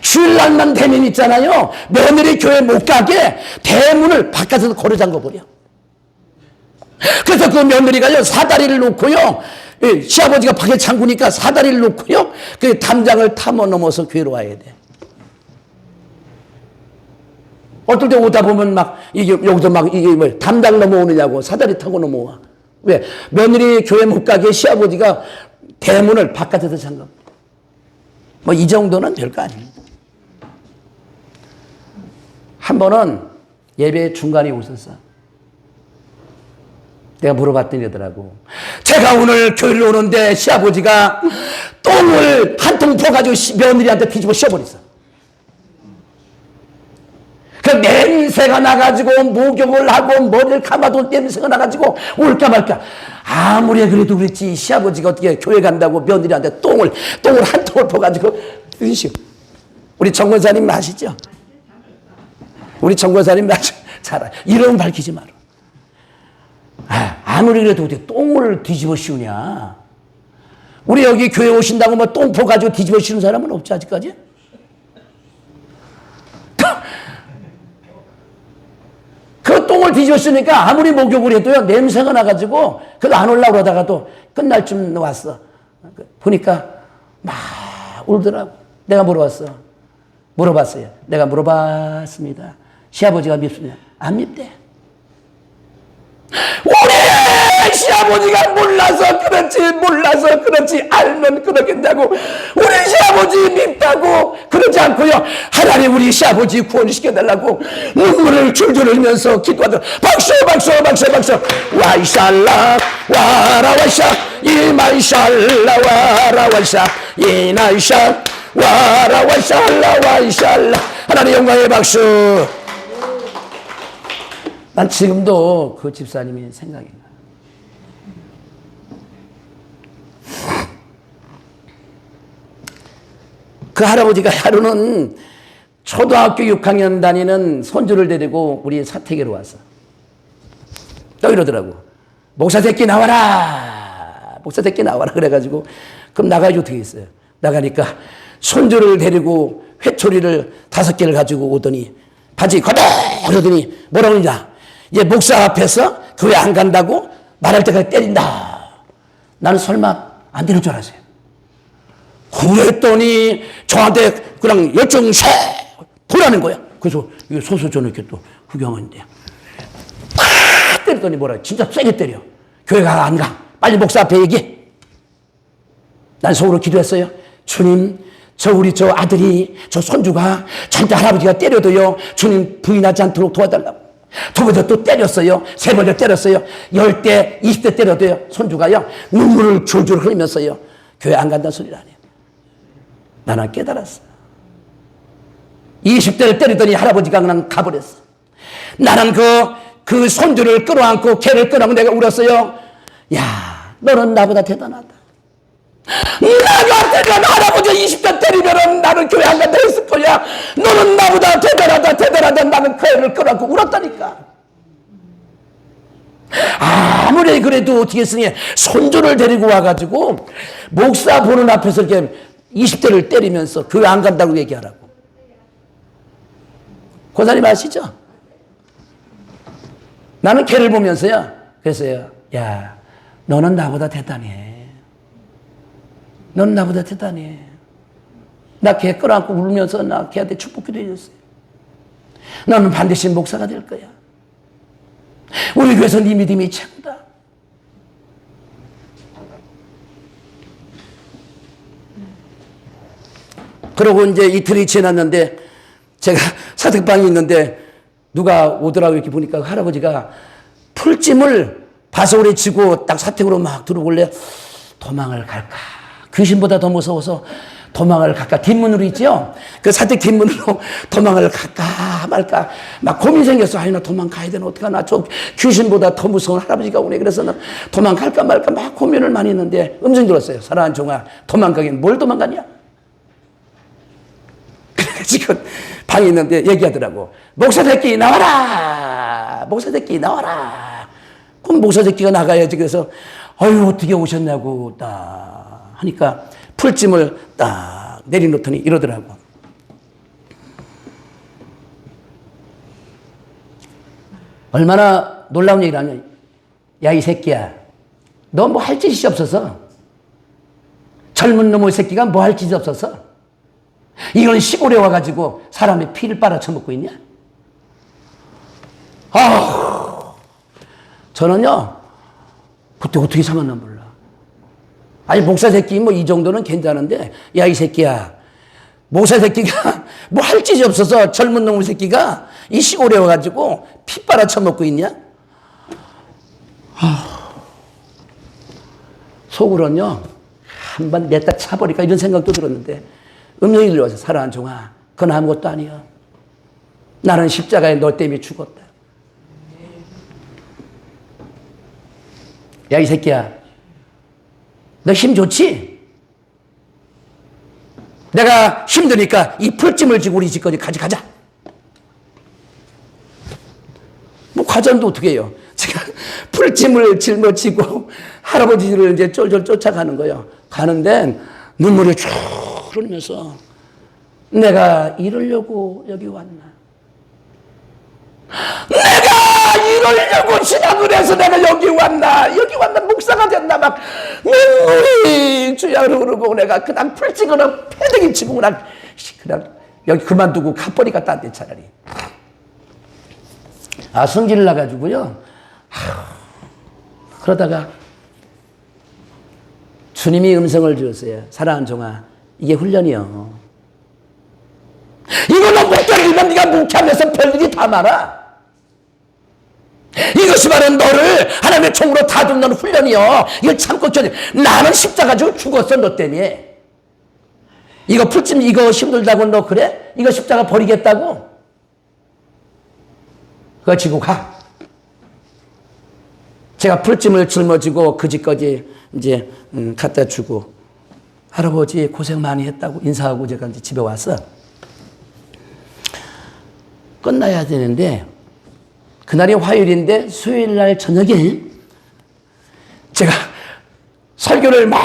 주일날만 되면 있잖아요. 며느리 교회 못 가게 대문을 바깥에서 걸어 잠궈버려. 그래서 그 며느리가요 사다리를 놓고요. 시아버지가 밖에 잠그니까 사다리를 놓고요. 그 담장을 타고 넘어서 교회로 와야 돼. 어떨 때 오다 보면 막, 여기서 막, 담장 넘어오느냐고, 사다리 타고 넘어와. 왜? 며느리 교회 못 가게 시아버지가 대문을 바깥에서 잠가. 뭐, 이 정도는 별거 아닙니다. 한 번은 예배 중간에 오셨어. 내가 물어봤더니 이러더라고. 제가 오늘 교회를 오는데 시아버지가 똥을 한 통 퍼가지고 며느리한테 뒤집어 씌워버렸어. 그 냄새가 나가지고 목욕을 하고 머리를 감아도 냄새가 나가지고 올까 말까. 아무리 그래도 그랬지 시아버지가 어떻게 교회 간다고 며느리한테 똥을 한 통을 퍼가지고 드시오. 우리 정권사님 아시죠? 우리 정권사님 잘 알아. 이름은 밝히지 마라. 아무리 그래도 어떻게 똥을 뒤집어 씌우냐. 우리 여기 교회 오신다고 뭐 똥 퍼가지고 뒤집어 씌우는 사람은 없지 아직까지? 그 똥을 뒤집어 쓰니까 아무리 목욕을 해도요, 냄새가 나가지고, 그거 안 올라오고 하다가도 끝날 쯤 왔어. 보니까 막 울더라고. 내가 물어봤어요. 내가 물어봤습니다. 시아버지가 밉습니다. 안 밉대. 우리 시아버지가 몰라서 그렇지 알면 그러겠다고 우리 시아버지 밉다고 그러지 않고요. 하나님 우리 시아버지 구원시켜달라고 눈물을 줄줄 흘리면서 기도하더라. 박수 와이샬라 와라와샤 이마이샬라 와라와샤 이나이샬 와라와샬라 와이샬라. 하나님 영광의 박수. 난 지금도 그 집사님이 생각이 나요. 그 할아버지가 하루는 초등학교 6학년 다니는 손주를 데리고 우리 사택에로 왔어. 또 이러더라고. 목사 새끼 나와라. 그래가지고 그럼 나가야지 어떻게 했어요. 나가니까 손주를 데리고 회초리를 5개를 가지고 오더니 바지 걷어 그러더니 뭐라고 그러냐. 이제 목사 앞에서 교회 안 간다고 말할 때까지 때린다. 나는 설마 안 되는 줄 알았어요. 그랬더니 저한테 그냥 열정세 보라는 거야. 그래서 이거 소소전 이렇게 또 구경하는데 팍 때렸더니 뭐라 진짜 세게 때려. 교회가 안 가. 빨리 목사 앞에 얘기해. 난 속으로 기도했어요. 주님 우리 아들이 손주가 저한테 할아버지가 때려도요 주님 부인하지 않도록 도와달라고. 두 번째 또 때렸어요. 세 번째 때렸어요. 10대 20대 때려도요 손주가요 눈물을 줄줄 흘리면서요 교회 안 간다는 소리를 안 해요. 나는 깨달았어. 20대를 때리더니 할아버지가 그냥 가버렸어. 나는 그 손주를 끌어안고 걔를 끌어안고 내가 울었어요. 야 너는 나보다 대단하다. 내가 할아버지 20대 때리면 나는 교회 안 간다 했을 거야. 너는 나보다 대단하다. 나는 그 애를 끌어안고 울었다니까. 아무리 그래도 어떻게 했으니 손주를 데리고 와가지고 목사 보는 앞에서 이렇게 20대를 때리면서 교회 안 간다고 얘기하라고. 고사님 아시죠? 나는 걔를 보면서요. 그래서요. 야, 너는 나보다 대단해. 너는 나보다 대단해. 나 걔 끌어안고 울면서 나 걔한테 축복기도 해줬어요. 너는 반드시 목사가 될 거야. 우리 교회에서 네 믿음이 최고다. 그러고 이제 이틀이 지났는데 제가 사택방이 있는데 누가 오더라고 이렇게 보니까 할아버지가 풀찜을 바서울에 지고 딱 사택으로 막 들어올래. 도망을 갈까? 귀신보다 더 무서워서 도망을 갈까? 뒷문으로 있죠? 그 사택 뒷문으로 도망을 갈까 말까 막 고민 생겼어. 아니 나 도망가야 되나 어떡하나. 저 귀신보다 더 무서운 할아버지가 오네. 그래서 나 도망갈까 말까 막 고민을 많이 했는데 음성 들었어요. 사랑하는 종아, 도망가긴 뭘 도망가냐? 지금 방에 있는데 얘기하더라고. 목사 새끼 나와라. 목사 새끼 나와라. 그럼 목사 새끼가 나가야지. 그래서 어휴 어떻게 오셨냐고 딱 하니까 풀찜을 딱 내려놓더니 이러더라고. 얼마나 놀라운 얘기를 하냐. 야 이 새끼야, 너 뭐 할 짓이 없어서, 젊은 놈의 새끼가 뭐 할 짓이 없어서 이런 시골에 와가지고 사람의 피를 빨아쳐먹고 있냐? 저는요 그때 어떻게 참았나 몰라. 아니 목사 새끼 뭐 이 정도는 괜찮은데, 야 이 새끼야, 목사 새끼가 뭐 할 짓이 없어서 젊은 놈의 새끼가 이 시골에 와가지고 피 빨아쳐먹고 있냐? 속으로는요 한번 냈다 차버릴까 이런 생각도 들었는데 음성이 들려와서 사랑하는 종아, 그건 아무것도 아니야. 나는 십자가에 너 때문에 죽었다. 야 이 새끼야, 너 힘 좋지? 내가 힘드니까 이 풀찜을 지고 우리 집까지 가자. 뭐 가자는데 어떻게 해요? 제가 풀찜을 짊어지고 할아버지를 이제 쫄쫄 쫓아가는 거예요. 가는데 눈물이 쭉 흐르면서 내가 이러려고 여기 왔나? 내가 이러려고 신학을 해서 내가 여기 왔나 목사가 됐나 막 눈물이 주야 흐르고 내가 그냥 풀찍으로 패대기 치고 그냥 여기 그만두고 가버리가 딴데 차라리. 성질을 나가지고요. 그러다가 주님이 음성을 주었어요. 사랑하는 종아, 이게 훈련이요. 이걸로 못 견디면 네가 묵혀하면서 별일이 다 많아. 이것이 바로 너를 하나님의 총으로 다듬는 훈련이요. 이걸 참고 견뎌. 나는 십자가 지고 죽었어 너 때문에. 이거 풀찜 이거 힘들다고 너 그래? 이거 십자가 버리겠다고? 그거 지고 가. 제가 풀찜을 짊어지고 그 집까지 이제 갖다 주고 할아버지 고생 많이 했다고 인사하고 제가 이제 집에 와서 끝나야 되는데 그날이 화요일인데 수요일 날 저녁에 제가 설교를 막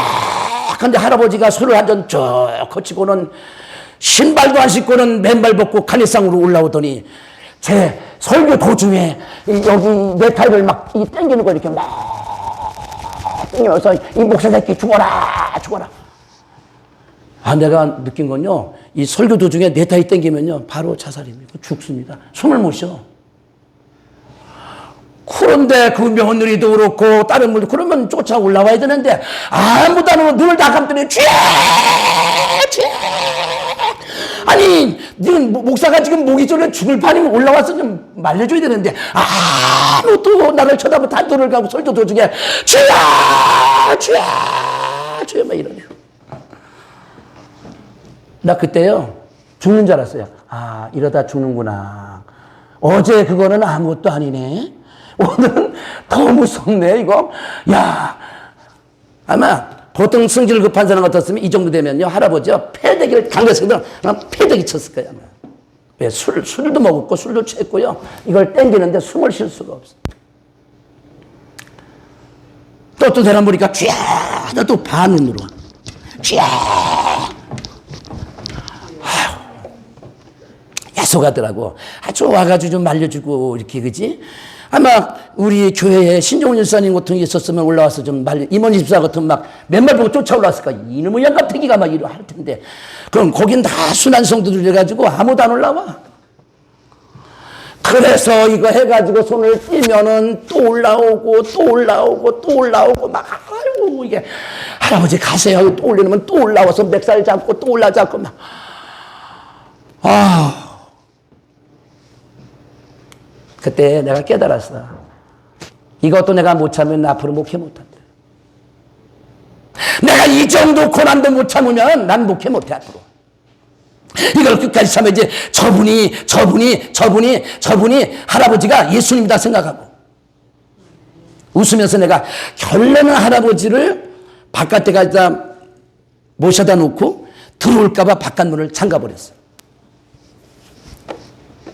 하는데 할아버지가 술을 한 잔 쭉 거치고는 신발도 안 신고는 맨발 벗고 간이상으로 올라오더니 제 설교 도중에 여기 네타이를 막 땡기는 거 이렇게 막 땡기면서 이 목사 새끼 죽어라. 내가 느낀 건요, 이 설교 도중에 네타이 땡기면요 바로 자살입니다. 죽습니다. 숨을 못 쉬어. 그런데 그 며느리도 그렇고 다른 분도 그러면 쫓아 올라와야 되는데 아무도 안 오고 눈을 다 감더니 쥐 아니 목사가 지금 목이 졸려 죽을 판이면 올라와서 좀 말려줘야 되는데 아무도 나를 쳐다보고 단도를 가고 설교 도중에 쥐야 막 이러네요. 나 그때요 죽는 줄 알았어요. 이러다 죽는구나. 어제 그거는 아무것도 아니네. 오늘은 더 무섭네 이거. 야, 아마 보통 성질 급한 사람 같았으면 이 정도 되면요 할아버지가 패대기를 강력해서 패대기 쳤을 거야. 왜 술도 먹었고 술도 취했고요. 이걸 땡기는데 숨을 쉴 수가 없어. 또 어떤 사람 보니까 쥐야 또 반운으로 쥐야 야속하더라고. 아주 와가지고 좀 말려주고 이렇게 그지? 아마 우리 교회에 신종훈 열사님 같은 게 있었으면 올라와서 좀 임원희 집사 같은 막 맨발 보고 쫓아올랐을 거야. 이놈의 양갑탱이가 막 이러 할 텐데. 그럼 거긴 다 순한 성도들 해가지고 아무도 안 올라와. 그래서 이거 해가지고 손을 띄면은 또 올라오고 또 올라오고 또 올라오고 막 아이고 이게 할아버지 가세요 하고 또 올리면 또 올라와서 멱살 잡고 또 올라잡고 막 그때 내가 깨달았어. 이것도 내가 못 참으면 앞으로 목회 못한다. 내가 이 정도 고난도 못 참으면 난 목회 못해 앞으로. 이걸 끝까지 참아 이제 저분이 할아버지가 예수님이다 생각하고 웃으면서 내가 결례는 할아버지를 바깥에 가다 모셔다 놓고 들어올까봐 바깥문을 잠가버렸어.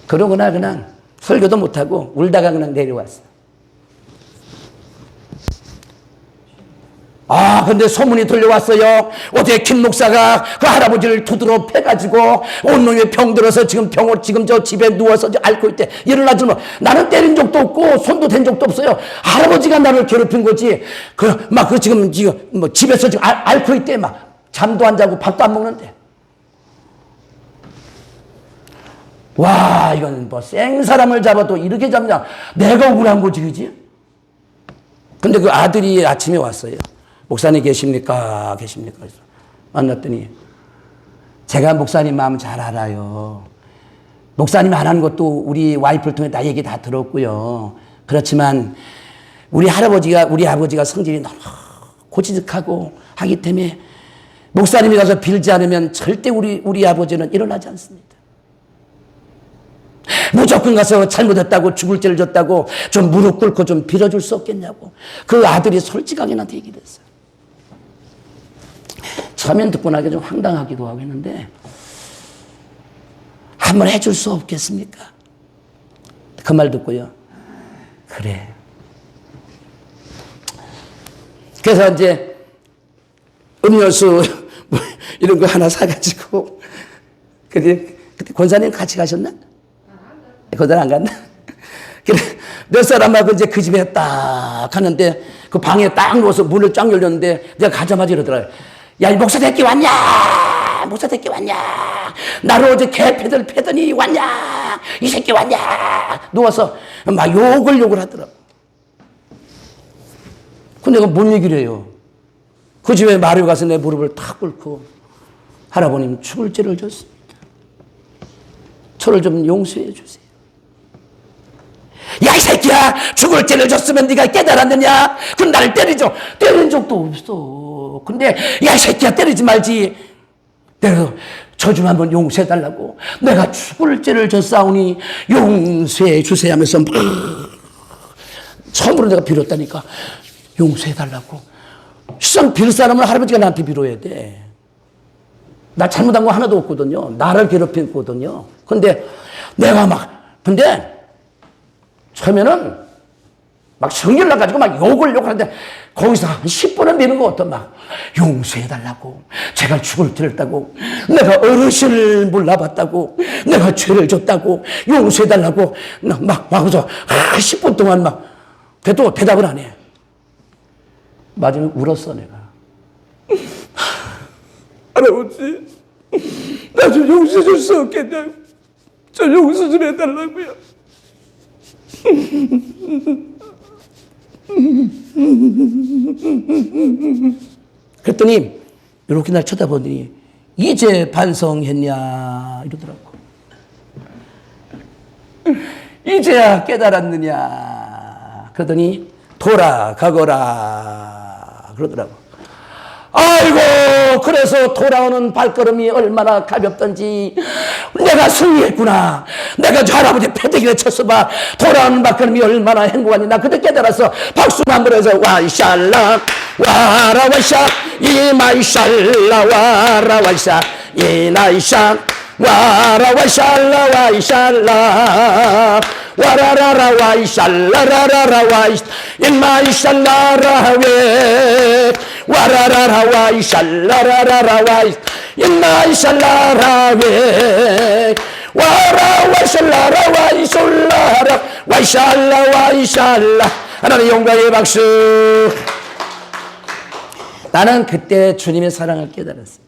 그러거나 그냥 설교도 못하고 울다가 그냥 내려왔어. 근데 소문이 들려왔어요. 어제 김 목사가 그 할아버지를 두드러 패가지고 온몸에 병 들어서 지금 저 집에 누워서 앓고 있대. 일어나지 뭐. 나는 때린 적도 없고 손도 댄 적도 없어요. 할아버지가 나를 괴롭힌 거지. 지금 뭐 집에서 지금 앓고 있대. 막 잠도 안 자고 밥도 안 먹는데. 와, 이건 뭐 생사람을 잡아도 이렇게 잡냐. 내가 억울한 거지, 그지? 근데 그 아들이 아침에 왔어요. 목사님 계십니까? 계십니까? 그래서 만났더니 제가 목사님 마음 잘 알아요. 목사님 안 하는 것도 우리 와이프를 통해 다 얘기 다 들었고요. 그렇지만 우리 아버지가 성질이 너무 고지득하고 하기 때문에 목사님이 가서 빌지 않으면 절대 우리 아버지는 일어나지 않습니다. 무조건 가서 잘못했다고 죽을 죄를 졌다고 좀 무릎 꿇고 좀 빌어줄 수 없겠냐고. 그 아들이 솔직하게 나한테 얘기를 했어요. 처음엔 듣고 나게 좀 황당하기도 하고 했는데 한번 해줄 수 없겠습니까? 그 말 듣고요. 그래. 그래서 이제 음료수 뭐 이런 거 하나 사가지고 그때 권사님 같이 가셨나? 거기다 안 갔나? 그래, 몇 사람하고 이제 그 집에 딱 가는데 그 방에 딱 누워서 문을 쫙 열렸는데 내가 가자마자 이러더라고요. 야, 이 목사 새끼 왔냐? 목사 새끼 왔냐? 나를 어제 개패들 패더니 왔냐? 이 새끼 왔냐? 누워서 막 욕을 하더라고. 근데 내가 뭔 얘기를 해요? 그 집에 마루 가서 내 무릎을 탁 꿇고 할아버님 죽을 죄를 졌습니다. 저를 좀 용서해 주세요. 야, 이 새끼야! 죽을 죄를 졌으면 네가 깨달았느냐? 그럼 나를 때리죠. 때린 적도 없어. 근데 야, 이 새끼야, 때리지 말지. 내가 저 좀 한번 용서해 달라고. 내가 죽을 죄를 졌사오니 용서해 주세요 하면서 처음으로 내가 빌었다니까. 용서해 달라고. 시선 빌 사람은 할아버지가 나한테 빌어야 돼. 나 잘못한 거 하나도 없거든요. 나를 괴롭혔거든요. 근데 근데 처음에는 막 성질 나가지고 막 욕을 하는데 거기서 한 10분은 미는 거 어떤 막 용서해달라고. 제가 죽을 죄를 했다고. 내가 어르신을 몰라봤다고. 내가 죄를 졌다고. 용서해달라고. 막 와서 10분 동안 막 그래도 대답을 안 해. 마지막에 울었어 내가. 할아버지, 나 좀 용서해 줄 수 없겠냐고. 저 용서 좀 해달라고요. 그랬더니 이렇게 날 쳐다보더니 이제 반성했냐 이러더라고. 이제야 깨달았느냐 그러더니 돌아가거라 그러더라고. 아이고, 그래서 돌아오는 발걸음이 얼마나 가볍던지. 내가 승리했구나. 내가 저 할아버지 패대기를 쳤어 봐. 돌아오는 발걸음이 얼마나 행복하니. 나 그때 깨달아서 박수만 불어서 와이샬라 와라 와샤 이마이샬라 와라 와샤 이나이샤 와라 와이샬라 와이샬라 와라라라 와이샬라라라라 와이 인마이샬라라웨 와라라라 와이샬라라라라 와이 인마이샬라라웨 와라 와이샬라라 와이솔라라 와이샬라 와이샬라. 하나님 영광의 박수. 나는 그때 주님의 사랑을 깨달았어.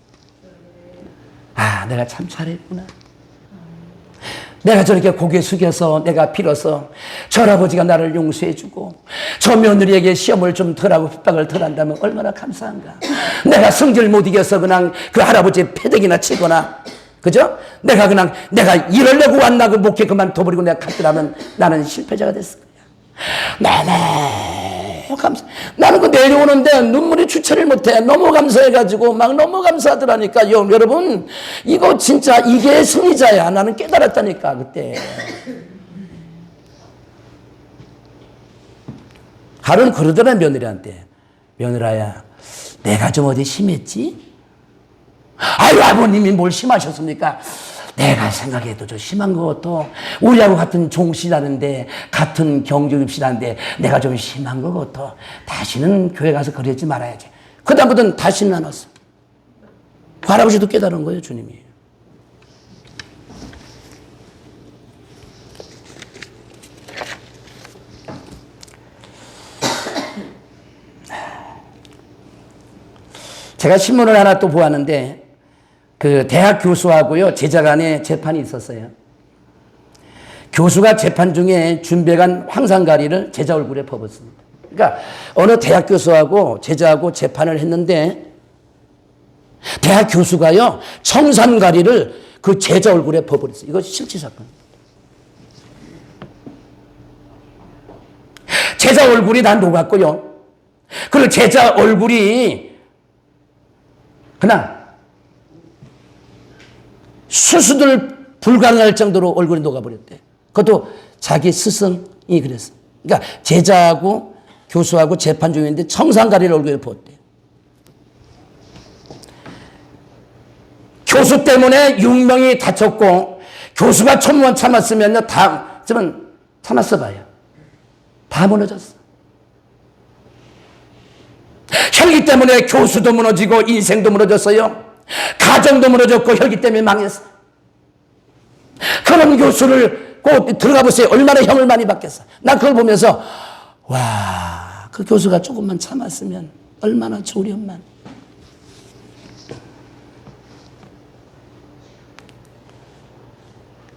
아, 내가 참 잘했구나. 내가 저렇게 고개 숙여서 내가 빌어서 저 할아버지가 나를 용서해주고 저 며느리에게 시험을 좀 덜하고 핍박을 덜 한다면 얼마나 감사한가. 내가 성질 못 이겨서 그냥 그 할아버지의 패대기나 치거나, 그죠? 내가 이러려고 왔나 그 목회 그만둬버리고 내가 갔더라면 나는 실패자가 됐을 거야. 너무 감사. 나는 그 내려오는데 눈물이 주체를 못해. 너무 감사해가지고 막 너무 감사하더라니까. 여러분, 이거 진짜 이게 승리자야. 나는 깨달았다니까 그때. 하루는 그러더라 며느리한테. 며느라야, 내가 좀 어디 심했지? 아유, 아버님이 뭘 심하셨습니까? 내가 생각해도 좀 심한 것 같아. 우리하고 같은 종씨라는데, 같은 경주입시라는데, 내가 좀 심한 것 같아. 다시는 교회 가서 그러지 말아야지. 그다음부터는 다시는 안 왔어. 그 할아버지도 깨달은 거예요, 주님이. 제가 신문을 하나 또 보았는데, 그 대학 교수하고요 제자 간에 재판이 있었어요. 교수가 재판 중에 준비해간 황산가리를 제자 얼굴에 퍼붓습니다. 그러니까 어느 대학 교수하고 제자하고 재판을 했는데 대학 교수가요 청산가리를 그 제자 얼굴에 퍼버렸어요. 이거 실치 사건. 제자 얼굴이 다 녹았고요. 그리고 제자 얼굴이 그냥 수수들 불가능할 정도로 얼굴이 녹아버렸대. 그것도 자기 스승이 그랬어. 그러니까 제자하고 교수하고 재판 중인데 청산가리를 얼굴에 부었대. 교수 때문에 6명이 다쳤고 교수가 좀만 참았으면요 다음쯤은 참았어 봐요. 다 무너졌어. 혈기 때문에 교수도 무너지고 인생도 무너졌어요. 가정도 무너졌고 혈기 때문에 망했어. 그런 교수를 꼭 들어가 보세요. 얼마나 형을 많이 받겠어. 나 그걸 보면서 와, 그 교수가 조금만 참았으면 얼마나 좋으련만.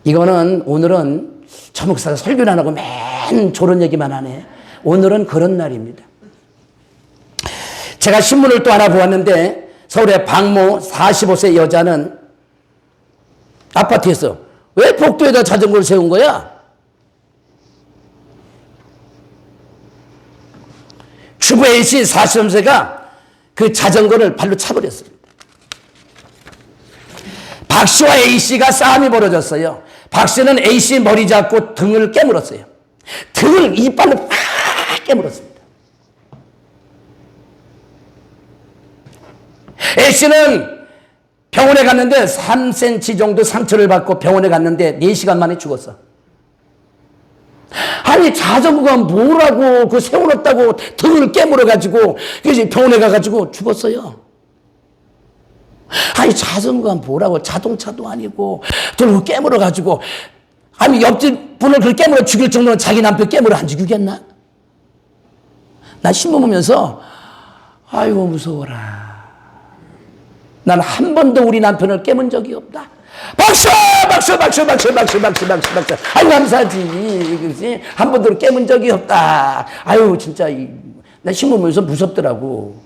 이거는 오늘은 저 목사가 설교를 안 하고 맨 저런 얘기만 하네. 오늘은 그런 날입니다. 제가 신문을 또 하나 보았는데 서울의 박모 45세 여자는 아파트에서 왜 복도에다 자전거를 세운 거야? 주부 A씨 43세가 그 자전거를 발로 차버렸습니다. 박씨와 A씨가 싸움이 벌어졌어요. 박씨는 A씨 머리 잡고 등을 깨물었어요. 등을 이빨로 팍 깨물었습니다. A씨는 병원에 갔는데 3cm 정도 상처를 받고 병원에 갔는데 4시간 만에 죽었어. 아니 자전거가 뭐라고 그 세워놨다고 등을 깨물어가지고 그래서 병원에 가가지고 죽었어요. 아니 자전거가 뭐라고 자동차도 아니고 등을 깨물어가지고 아니 옆집 분을 그걸 깨물어 죽일 정도로 자기 남편 깨물어 안 죽이겠나? 나 신문 보면서 아이고 무서워라. 난 한 번도 우리 남편을 깨문 적이 없다. 박수! 박수! 박수! 박수! 박수! 박수! 박수! 박수! 아유, 감사하지. 그렇지? 한 번도 깨문 적이 없다. 아유, 진짜, 나 신문 보면서 무섭더라고.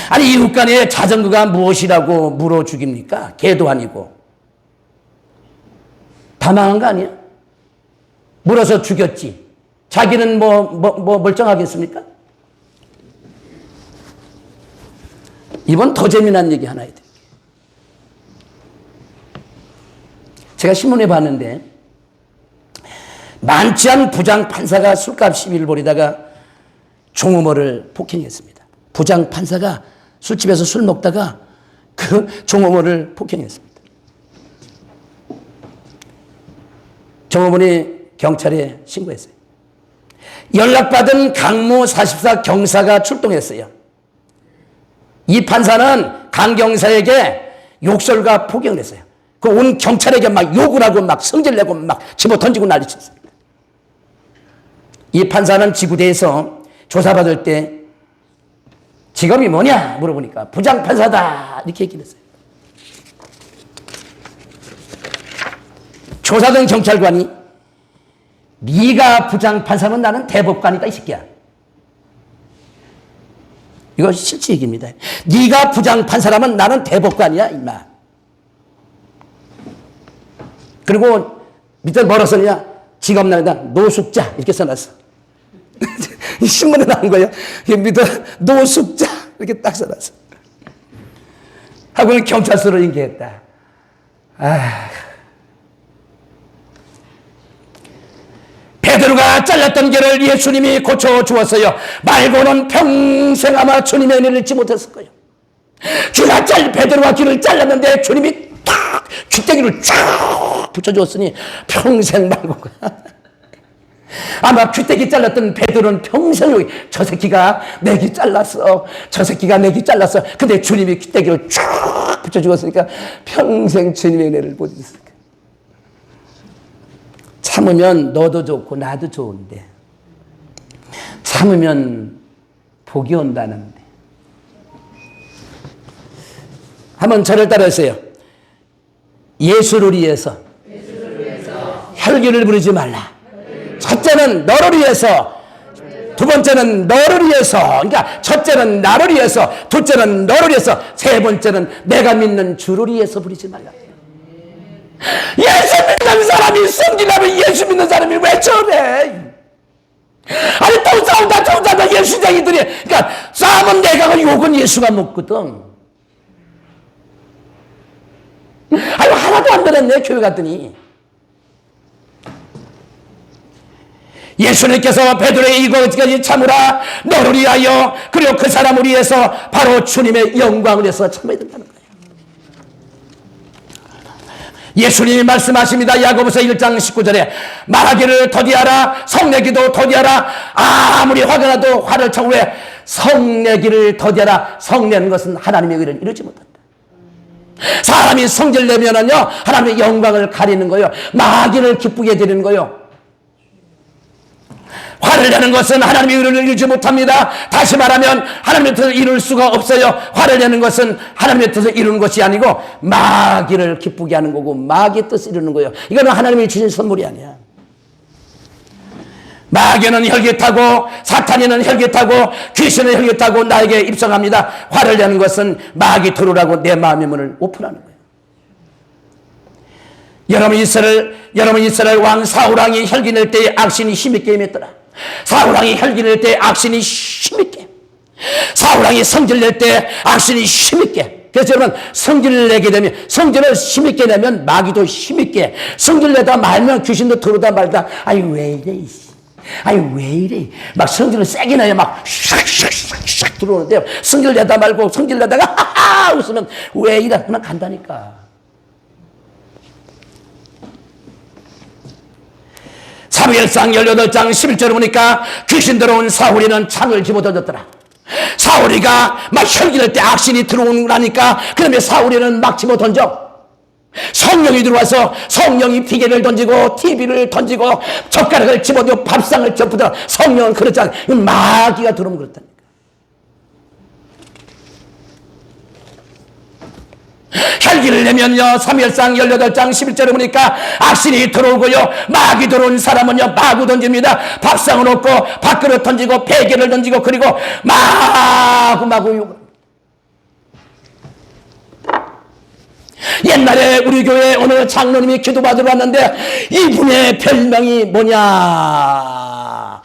아니, 이웃 간에 자전거가 무엇이라고 물어 죽입니까? 개도 아니고. 다 망한 거 아니야? 물어서 죽였지. 자기는 멀쩡하겠습니까? 이번 더 재미난 얘기 하나 해드릴게요. 제가 신문에 봤는데 많지 않은 부장 판사가 술값 시비를 벌이다가 종업원을 폭행했습니다. 부장 판사가 술집에서 술 먹다가 그 종업원을 폭행했습니다. 종업원이 경찰에 신고했어요. 연락받은 강모 44 경사가 출동했어요. 이 판사는 강 경사에게 욕설과 폭행을 했어요. 그 온 경찰에게 막 욕을 하고 막 성질내고 막 집어 던지고 난리쳤어요. 이 판사는 지구대에서 조사받을 때 직업이 뭐냐 물어보니까 부장판사다 이렇게 얘기를 했어요. 조사된 경찰관이 네가 부장판사면 나는 대법관이다 이 새끼야. 이거 실제 얘기입니다. 네가 부장판사라면 나는 대법관이야 임마. 그리고 밑에 뭐라 써냐? 직업란에다 노숙자 이렇게 써놨어. 신문에 나온 거예요. 밑에 노숙자 이렇게 딱 써놨어. 하고는 경찰서로 인계했다. 베드로가 잘렸던 길을 예수님이 고쳐주었어요. 말고는 평생 아마 주님의 은혜를 잊지 못했을 거예요. 베드로가 길을 잘랐는데 주님이 딱 귀때기를 쫙 붙여주었으니 평생 말고가 아마 귀때기 잘랐던 베드로는 평생 저 새끼가 내 귀 잘랐어. 저 새끼가 내 귀 잘랐어. 근데 주님이 귀때기를 쫙 붙여주었으니까 평생 주님의 은혜를 못 잊었을 거예요. 참으면 너도 좋고 나도 좋은데 참으면 복이 온다는데. 한번 저를 따라하세요. 예수를 위해서 혈기를 부리지 말라. 첫째는 너를 위해서, 두 번째는 너를 위해서, 그러니까 첫째는 나를 위해서, 둘째는 너를 위해서, 세 번째는 내가 믿는 주를 위해서 부리지 말라. 예수 믿는 사람이 성질나면 예수 믿는 사람이 왜 저래? 아니 또 싸운다 예수쟁이들이. 그러니까 싸움은 내가 하고 욕은 예수가 먹거든. 아니 하나도 안 변했네 교회 갔더니. 예수님께서 베드로의 이것까지 참으라 너를 위하여 그리고 그 사람을 위해서 바로 주님의 영광을 위해서 참아야 된다는 거예요. 예수님이 말씀하십니다. 야고보서 1장 19절에 말하기를 더디하라 성내기도 더디하라. 아무리 화가 나도 화를 참으래 성내기를 더디하라. 성내는 것은 하나님의 의를 이루지 못한다. 사람이 성질내면은요 하나님의 영광을 가리는 거예요. 마귀를 기쁘게 드리는 거예요. 화를 내는 것은 하나님의 의를 이루지 못합니다. 다시 말하면 하나님의 뜻을 이룰 수가 없어요. 화를 내는 것은 하나님의 뜻을 이루는 것이 아니고 마귀를 기쁘게 하는 거고 마귀의 뜻을 이루는 거예요. 이거는 하나님이 주신 선물이 아니야. 마귀는 혈기타고 사탄이는 혈기타고 귀신은 혈기타고 나에게 입성합니다. 화를 내는 것은 마귀 들어오라고 내 마음의 문을 오픈하는 거예요. 여러분 이스라엘 왕 사울왕이 혈기 낼 때에 악신이 힘있게 임했더라. 사울왕이 혈기 낼 때 악신이 힘있게, 사울왕이 성질 낼 때 악신이 힘있게. 그래서 여러분 성질을 내게 되면, 성질을 힘있게 내면 마귀도 힘있게, 성질 내다 말면 귀신도 들어오다 말다 아이 왜 이래 아이 왜 이래 막 성질을 세게 내야 막 샥샥샥 들어오는데요. 성질 내다 말고 성질 내다가 하하 웃으면 왜 이래 그냥 간다니까. 사무엘상 18장 11절을 보니까 귀신 들어온 사울이는 창을 집어던졌더라. 사울이가 막 혈기낼 때 악신이 들어오니까 그다음에 사울이는 막 집어던져. 성령이 들어와서 성령이 비계를 던지고 TV를 던지고 젓가락을 집어들고 밥상을 접으더라. 성령은 그렇지 않아. 마귀가 들어오면 그렇다니까. 혈기를 내면요 사무엘상 18장 11절에 보니까 악신이 들어오고요 마귀 들어온 사람은요 마구 던집니다. 밥상을 놓고 밥그릇 던지고 베개를 던지고 그리고 마구 욕을. 옛날에 우리 교회 어느 장로님이 기도받으러 왔는데 이분의 별명이 뭐냐,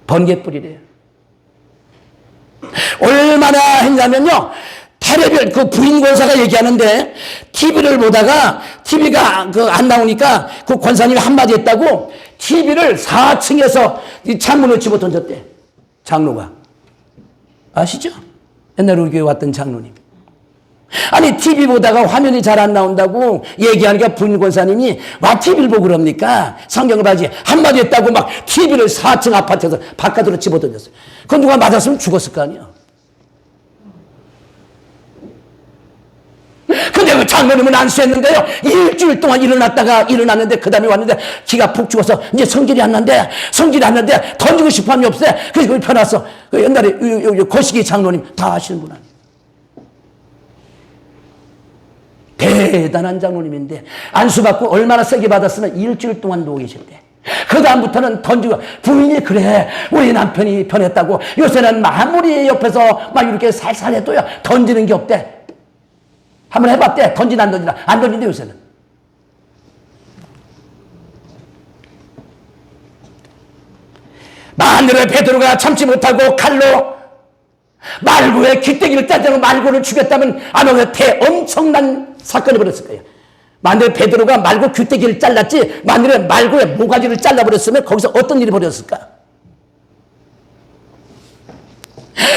번개불이래요. 얼마나 했냐면요 테레비 그 부인 권사가 얘기하는데 TV를 보다가 TV가 안 나오니까 그 권사님이 한마디 했다고 TV를 4층에서 이 창문을 집어 던졌대. 장로가 아시죠? 옛날에 우리 교회 왔던 장로님. 아니 TV 보다가 화면이 잘 안 나온다고 얘기하니까 부인 권사님이 와 TV를 보고 그럽니까? 성경을 봐야지. 한마디 했다고 막 TV를 4층 아파트에서 바깥으로 집어던졌어요. 그건 누가 맞았으면 죽었을 거 아니야. 근데 그 장로님은 안수했는데요, 일주일 동안 일어났는데 그 다음에 왔는데 기가 푹 죽어서 이제 성질이 안 난대. 던지고 싶어 함이 없어. 그래서 그걸 펴놨어. 그 옛날에 거시기 장로님 다 아시는 분 아니에요. 대단한 장로님인데 안수받고 얼마나 세게 받았으면 일주일 동안 누워 계신대. 그 다음부터는 던지고, 부인이 그래 우리 남편이 변했다고 요새는 아무리 옆에서 막 이렇게 살살 해도요 던지는 게 없대. 한번 해봤대. 던지나 안 던진대 요새는. 마늘을 베드로가 참지 못하고 칼로 말고의 귀때기를 짜자고 말고를 죽였다면 아마 그 엄청난 사건이 벌었을 거예요. 만약에 베드로가 말고 귀때기를 잘랐지, 만약에 말고의 모가지를 잘라버렸으면 거기서 어떤 일이 벌어졌을까?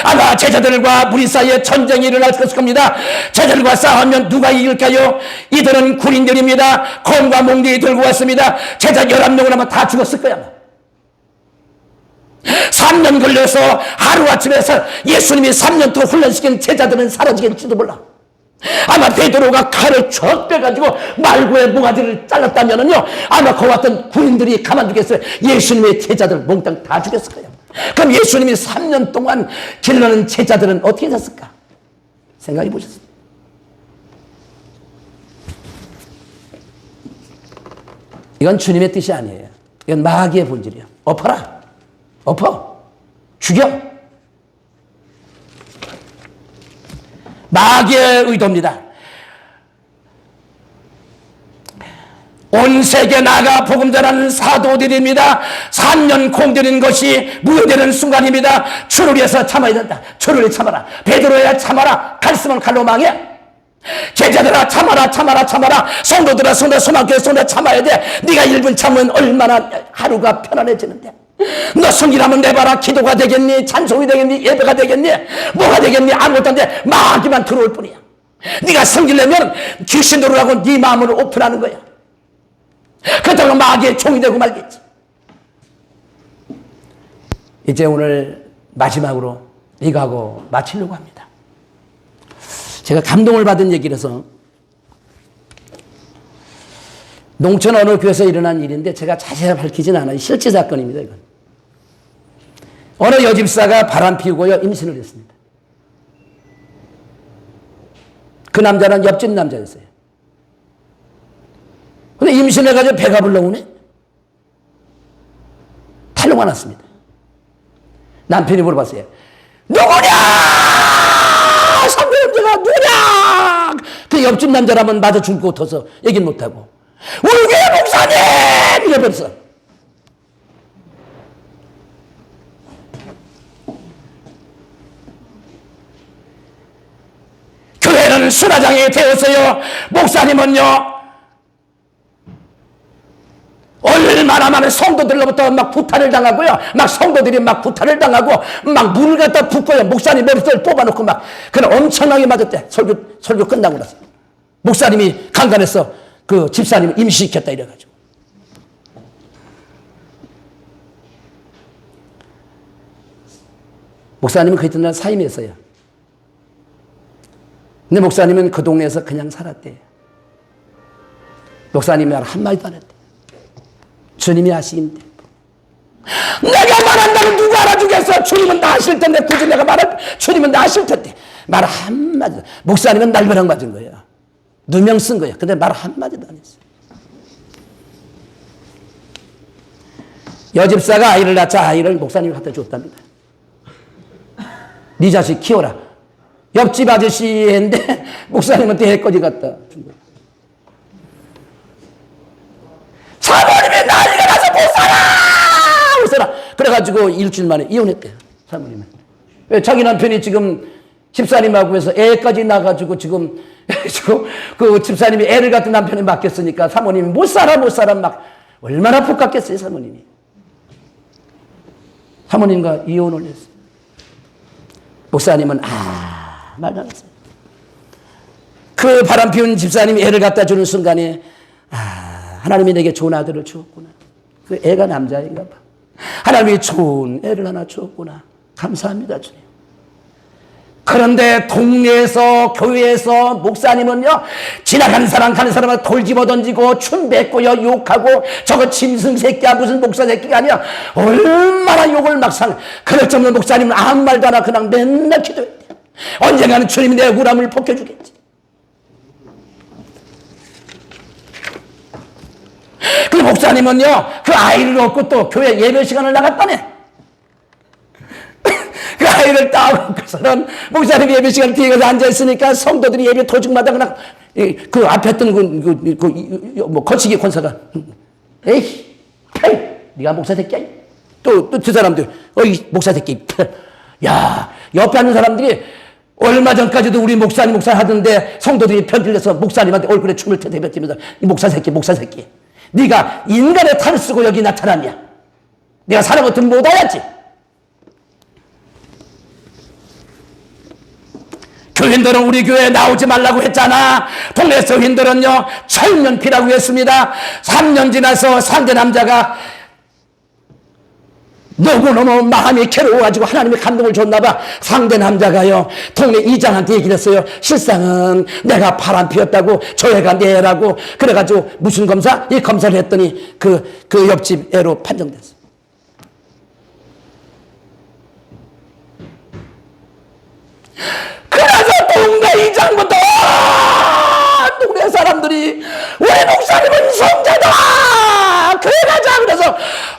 아마 제자들과 무리 사이에 전쟁이 일어날 것일 겁니다. 제자들과 싸우면 누가 이길까요? 이들은 군인들입니다. 검과 몽둥이 들고 왔습니다. 제자 11명을 아마 다 죽었을 거야. 3년 걸려서 하루아침에서 예수님이 3년 동안 훈련시킨 제자들은 사라지겠지도 몰라. 아마 베드로가 칼을 쭉 빼가지고 말고의 모가지를 잘랐다면은요, 아마 거기 왔던 군인들이 가만두겠어요. 예수님의 제자들 몽땅 다 죽였을 거예요. 그럼 예수님이 3년 동안 길러낸 제자들은 어떻게 됐을까? 생각해 보셨어요? 이건 주님의 뜻이 아니에요. 이건 마귀의 본질이에요. 엎어. 죽여. 마귀의 의도입니다. 온 세계 나가 복음 전하는 사도들입니다. 3년 공들인 것이 무효되는 순간입니다. 추루리에서 참아야 된다. 추루리 참아라. 베드로야 참아라. 칼쓰면 칼로 망해. 제자들아 참아라. 성도들아 소망교회 성도 참아야 돼. 네가 1분 참으면 얼마나 하루가 편안해지는데. 너 성질하면 내봐라. 기도가 되겠니? 찬송이 되겠니? 예배가 되겠니? 뭐가 되겠니? 아무것도 안 돼. 마귀만 들어올 뿐이야. 네가 성질내면 귀신 들어오라고 네 마음을 오픈하는 거야. 그렇다고 마귀의 종이 되고 말겠지. 이제 오늘 마지막으로 이거하고 마치려고 합니다. 제가 감동을 받은 얘기라서, 농촌 어느 교회에서 일어난 일인데 제가 자세히 밝히진 않아요. 실제 사건입니다. 이건. 어느 여집사가 바람 피우고요 임신을 했습니다. 그 남자는 옆집 남자였어요. 근데 임신해가지고 배가 불러오네. 탈로가 났습니다. 남편이 물어봤어요. 누구냐? 상대 남자가 누구냐? 그 옆집 남자라면 맞아 죽을 것 같아서 얘기는 못하고, 우리 교회 목사님! 이래버렸어. 교회는 수라장이 되었어요. 목사님은요, 얼마나 많은 성도들로부터 막 부탄을 당하고요. 막 성도들이 막 부탄을 당하고 막 물을 갖다 붓고요. 목사님 머리털 뽑아놓고 막 그냥 엄청나게 맞았대. 설교 끝나고 나서. 목사님이 강간해서 그 집사님을 임시시켰다 이래가지고. 목사님은 그 이튿날 사임했어요. 근데 목사님은 그 동네에서 그냥 살았대요. 목사님이 한마디도 안 했대. 주님이 아시긴데. 내가 말한다면 누가 알아주겠어? 주님은 다 아실 텐데. 굳이 내가 주님은 다 아실 텐데. 말 한마디도. 목사님은 날벼락 맞은 거예요. 누명 쓴 거예요. 근데 말 한마디도 안 했어요. 여집사가 아이를 낳자 아이를 목사님이 갖다 줬답니다. 네 자식 키워라. 옆집 아저씨인데 목사님한테 해거지 갖다 준 거예요. 사모님이 난리가 나서 못 살아. 그래가지고 일주일 만에 이혼했대요. 사모님은. 왜? 자기 남편이 지금 집사님하고 해서 애까지 낳아가지고 지금 그 집사님이 애를 갖다 남편이 맡겼으니까 사모님이 못 살아 막 얼마나 복갔겠어요 사모님이. 사모님과 이혼을 했어요. 목사님은 말도 안 했어요. 그 바람 피운 집사님이 애를 갖다 주는 순간에 하나님이 내게 좋은 아들을 주었구나. 그 애가 남자인가 봐. 하나님이 좋은 애를 하나 주었구나. 감사합니다, 주님. 그런데 동네에서 교회에서 목사님은요, 지나가는 사람 가는 사람을 돌 집어 던지고 춤 뱉고요, 욕하고 저거 짐승 새끼야 무슨 목사 새끼가 아니야, 얼마나 욕을 막상. 그럴 줄 없는 목사님은 아무 말도 안 하고 그냥 맨날 기도했대요. 언젠가는 주님이 내 억울함을 벗겨주겠지. 그 목사님은요, 그 아이를 얻고 또 교회 예배 시간을 나갔다네. 그 아이를 따오고서는 목사님이 예배 시간 뒤에 가서 앉아있으니까 성도들이 예배 도중마다 그냥 그 앞에 했던 거치기 권사가 에이, 네가 목사 새끼야. 또 두 사람들, 어이, 목사 새끼. 야, 옆에 앉는 사람들이 얼마 전까지도 우리 목사님 하던데 성도들이 편들려서 목사님한테 얼굴에 춤을 대뱉으면서 이 목사 새끼. 네가 인간의 탈을 쓰고 여기 나타났냐? 네가 사람 같으면 못 와야지. 교인들은 우리 교회에 나오지 말라고 했잖아. 동네 교인들은요, 철면피라고 했습니다. 3년 지나서 상대 남자가 너무너무 마음이 괴로워가지고 하나님의 감동을 줬나봐. 상대 남자가요, 동네 이장한테 얘기를 했어요. 실상은 내가 바람 피웠다고, 저 애가 내 애라고. 그래가지고 무슨 검사? 이 검사를 했더니 그 옆집 애로 판정됐어요. 그래서 동네 이장부터 동네 사람들이 우리 목사님은 성자다, 교회 가자. 그래서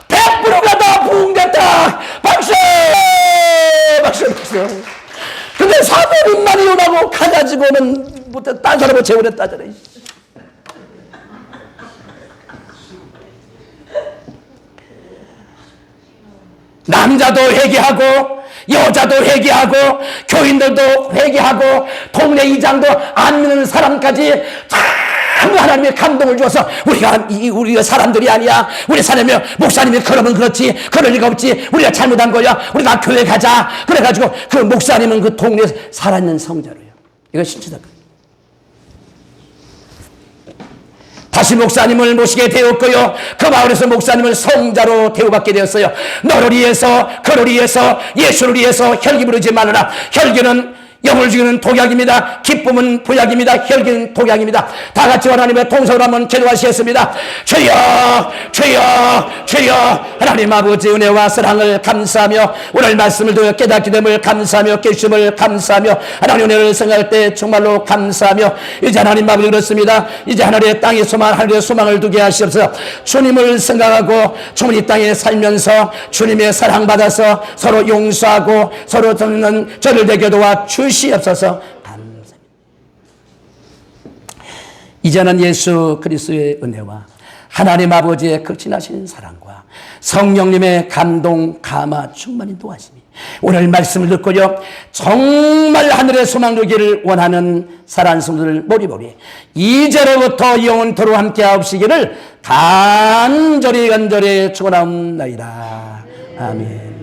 100%가 다 부흥됐다. 박수. 근데 사모님만 이혼하고 가가지고는 못해 딴 사람을 재혼했다잖아요. 남자도 회개하고 여자도 회개하고 교인들도 회개하고 동네 이장도 안 믿는 사람까지 전부 하나님의 감동을 주어서 우리가 사람들이 아니야. 우리 사람이 목사님이 그러면 그렇지, 그럴 리가 없지, 우리가 잘못한 거야, 우리가 교회 가자. 그래가지고 그 목사님은 그 동네에서 살아있는 성자로요. 이거 신치다. 다시 목사님을 모시게 되었고요, 그 마을에서 목사님을 성자로 대우받게 되었어요. 너를 위해서, 그를 위해서, 예수를 위해서 혈기 부르지 말아라. 혈기는 영을 죽이는 독약입니다. 기쁨은 보약입니다. 혈기는 독약입니다. 다 같이 하나님의 통성을 한번 기도하시겠습니다. 주여, 주여, 주여. 하나님 아버지 은혜와 사랑을 감사하며 오늘 말씀을 듣고 깨닫게 됨을 감사하며 깨심을 감사하며 하나님 은혜를 생각할 때 정말로 감사하며 이제 하나님 아버지 그렇습니다. 이제 하늘의 땅에 하늘의 소망을 두게 하시옵소서. 주님을 생각하고 주님 이 땅에 살면서 주님의 사랑받아서 서로 용서하고 서로 듣는 저를 되게 도와 주시옵소서. 감사합니다. 이제는 예수 그리스도의 은혜와 하나님 아버지의 그 지나신 사랑과 성령님의 감동, 감화, 충만히 도와심이 오늘 말씀을 듣고요, 정말 하늘의 소망 누기를 원하는 사랑하는 성도들 모리모리 이제로부터 영원토록 함께하옵시기를 간절히 축원하옵나이다. 아멘.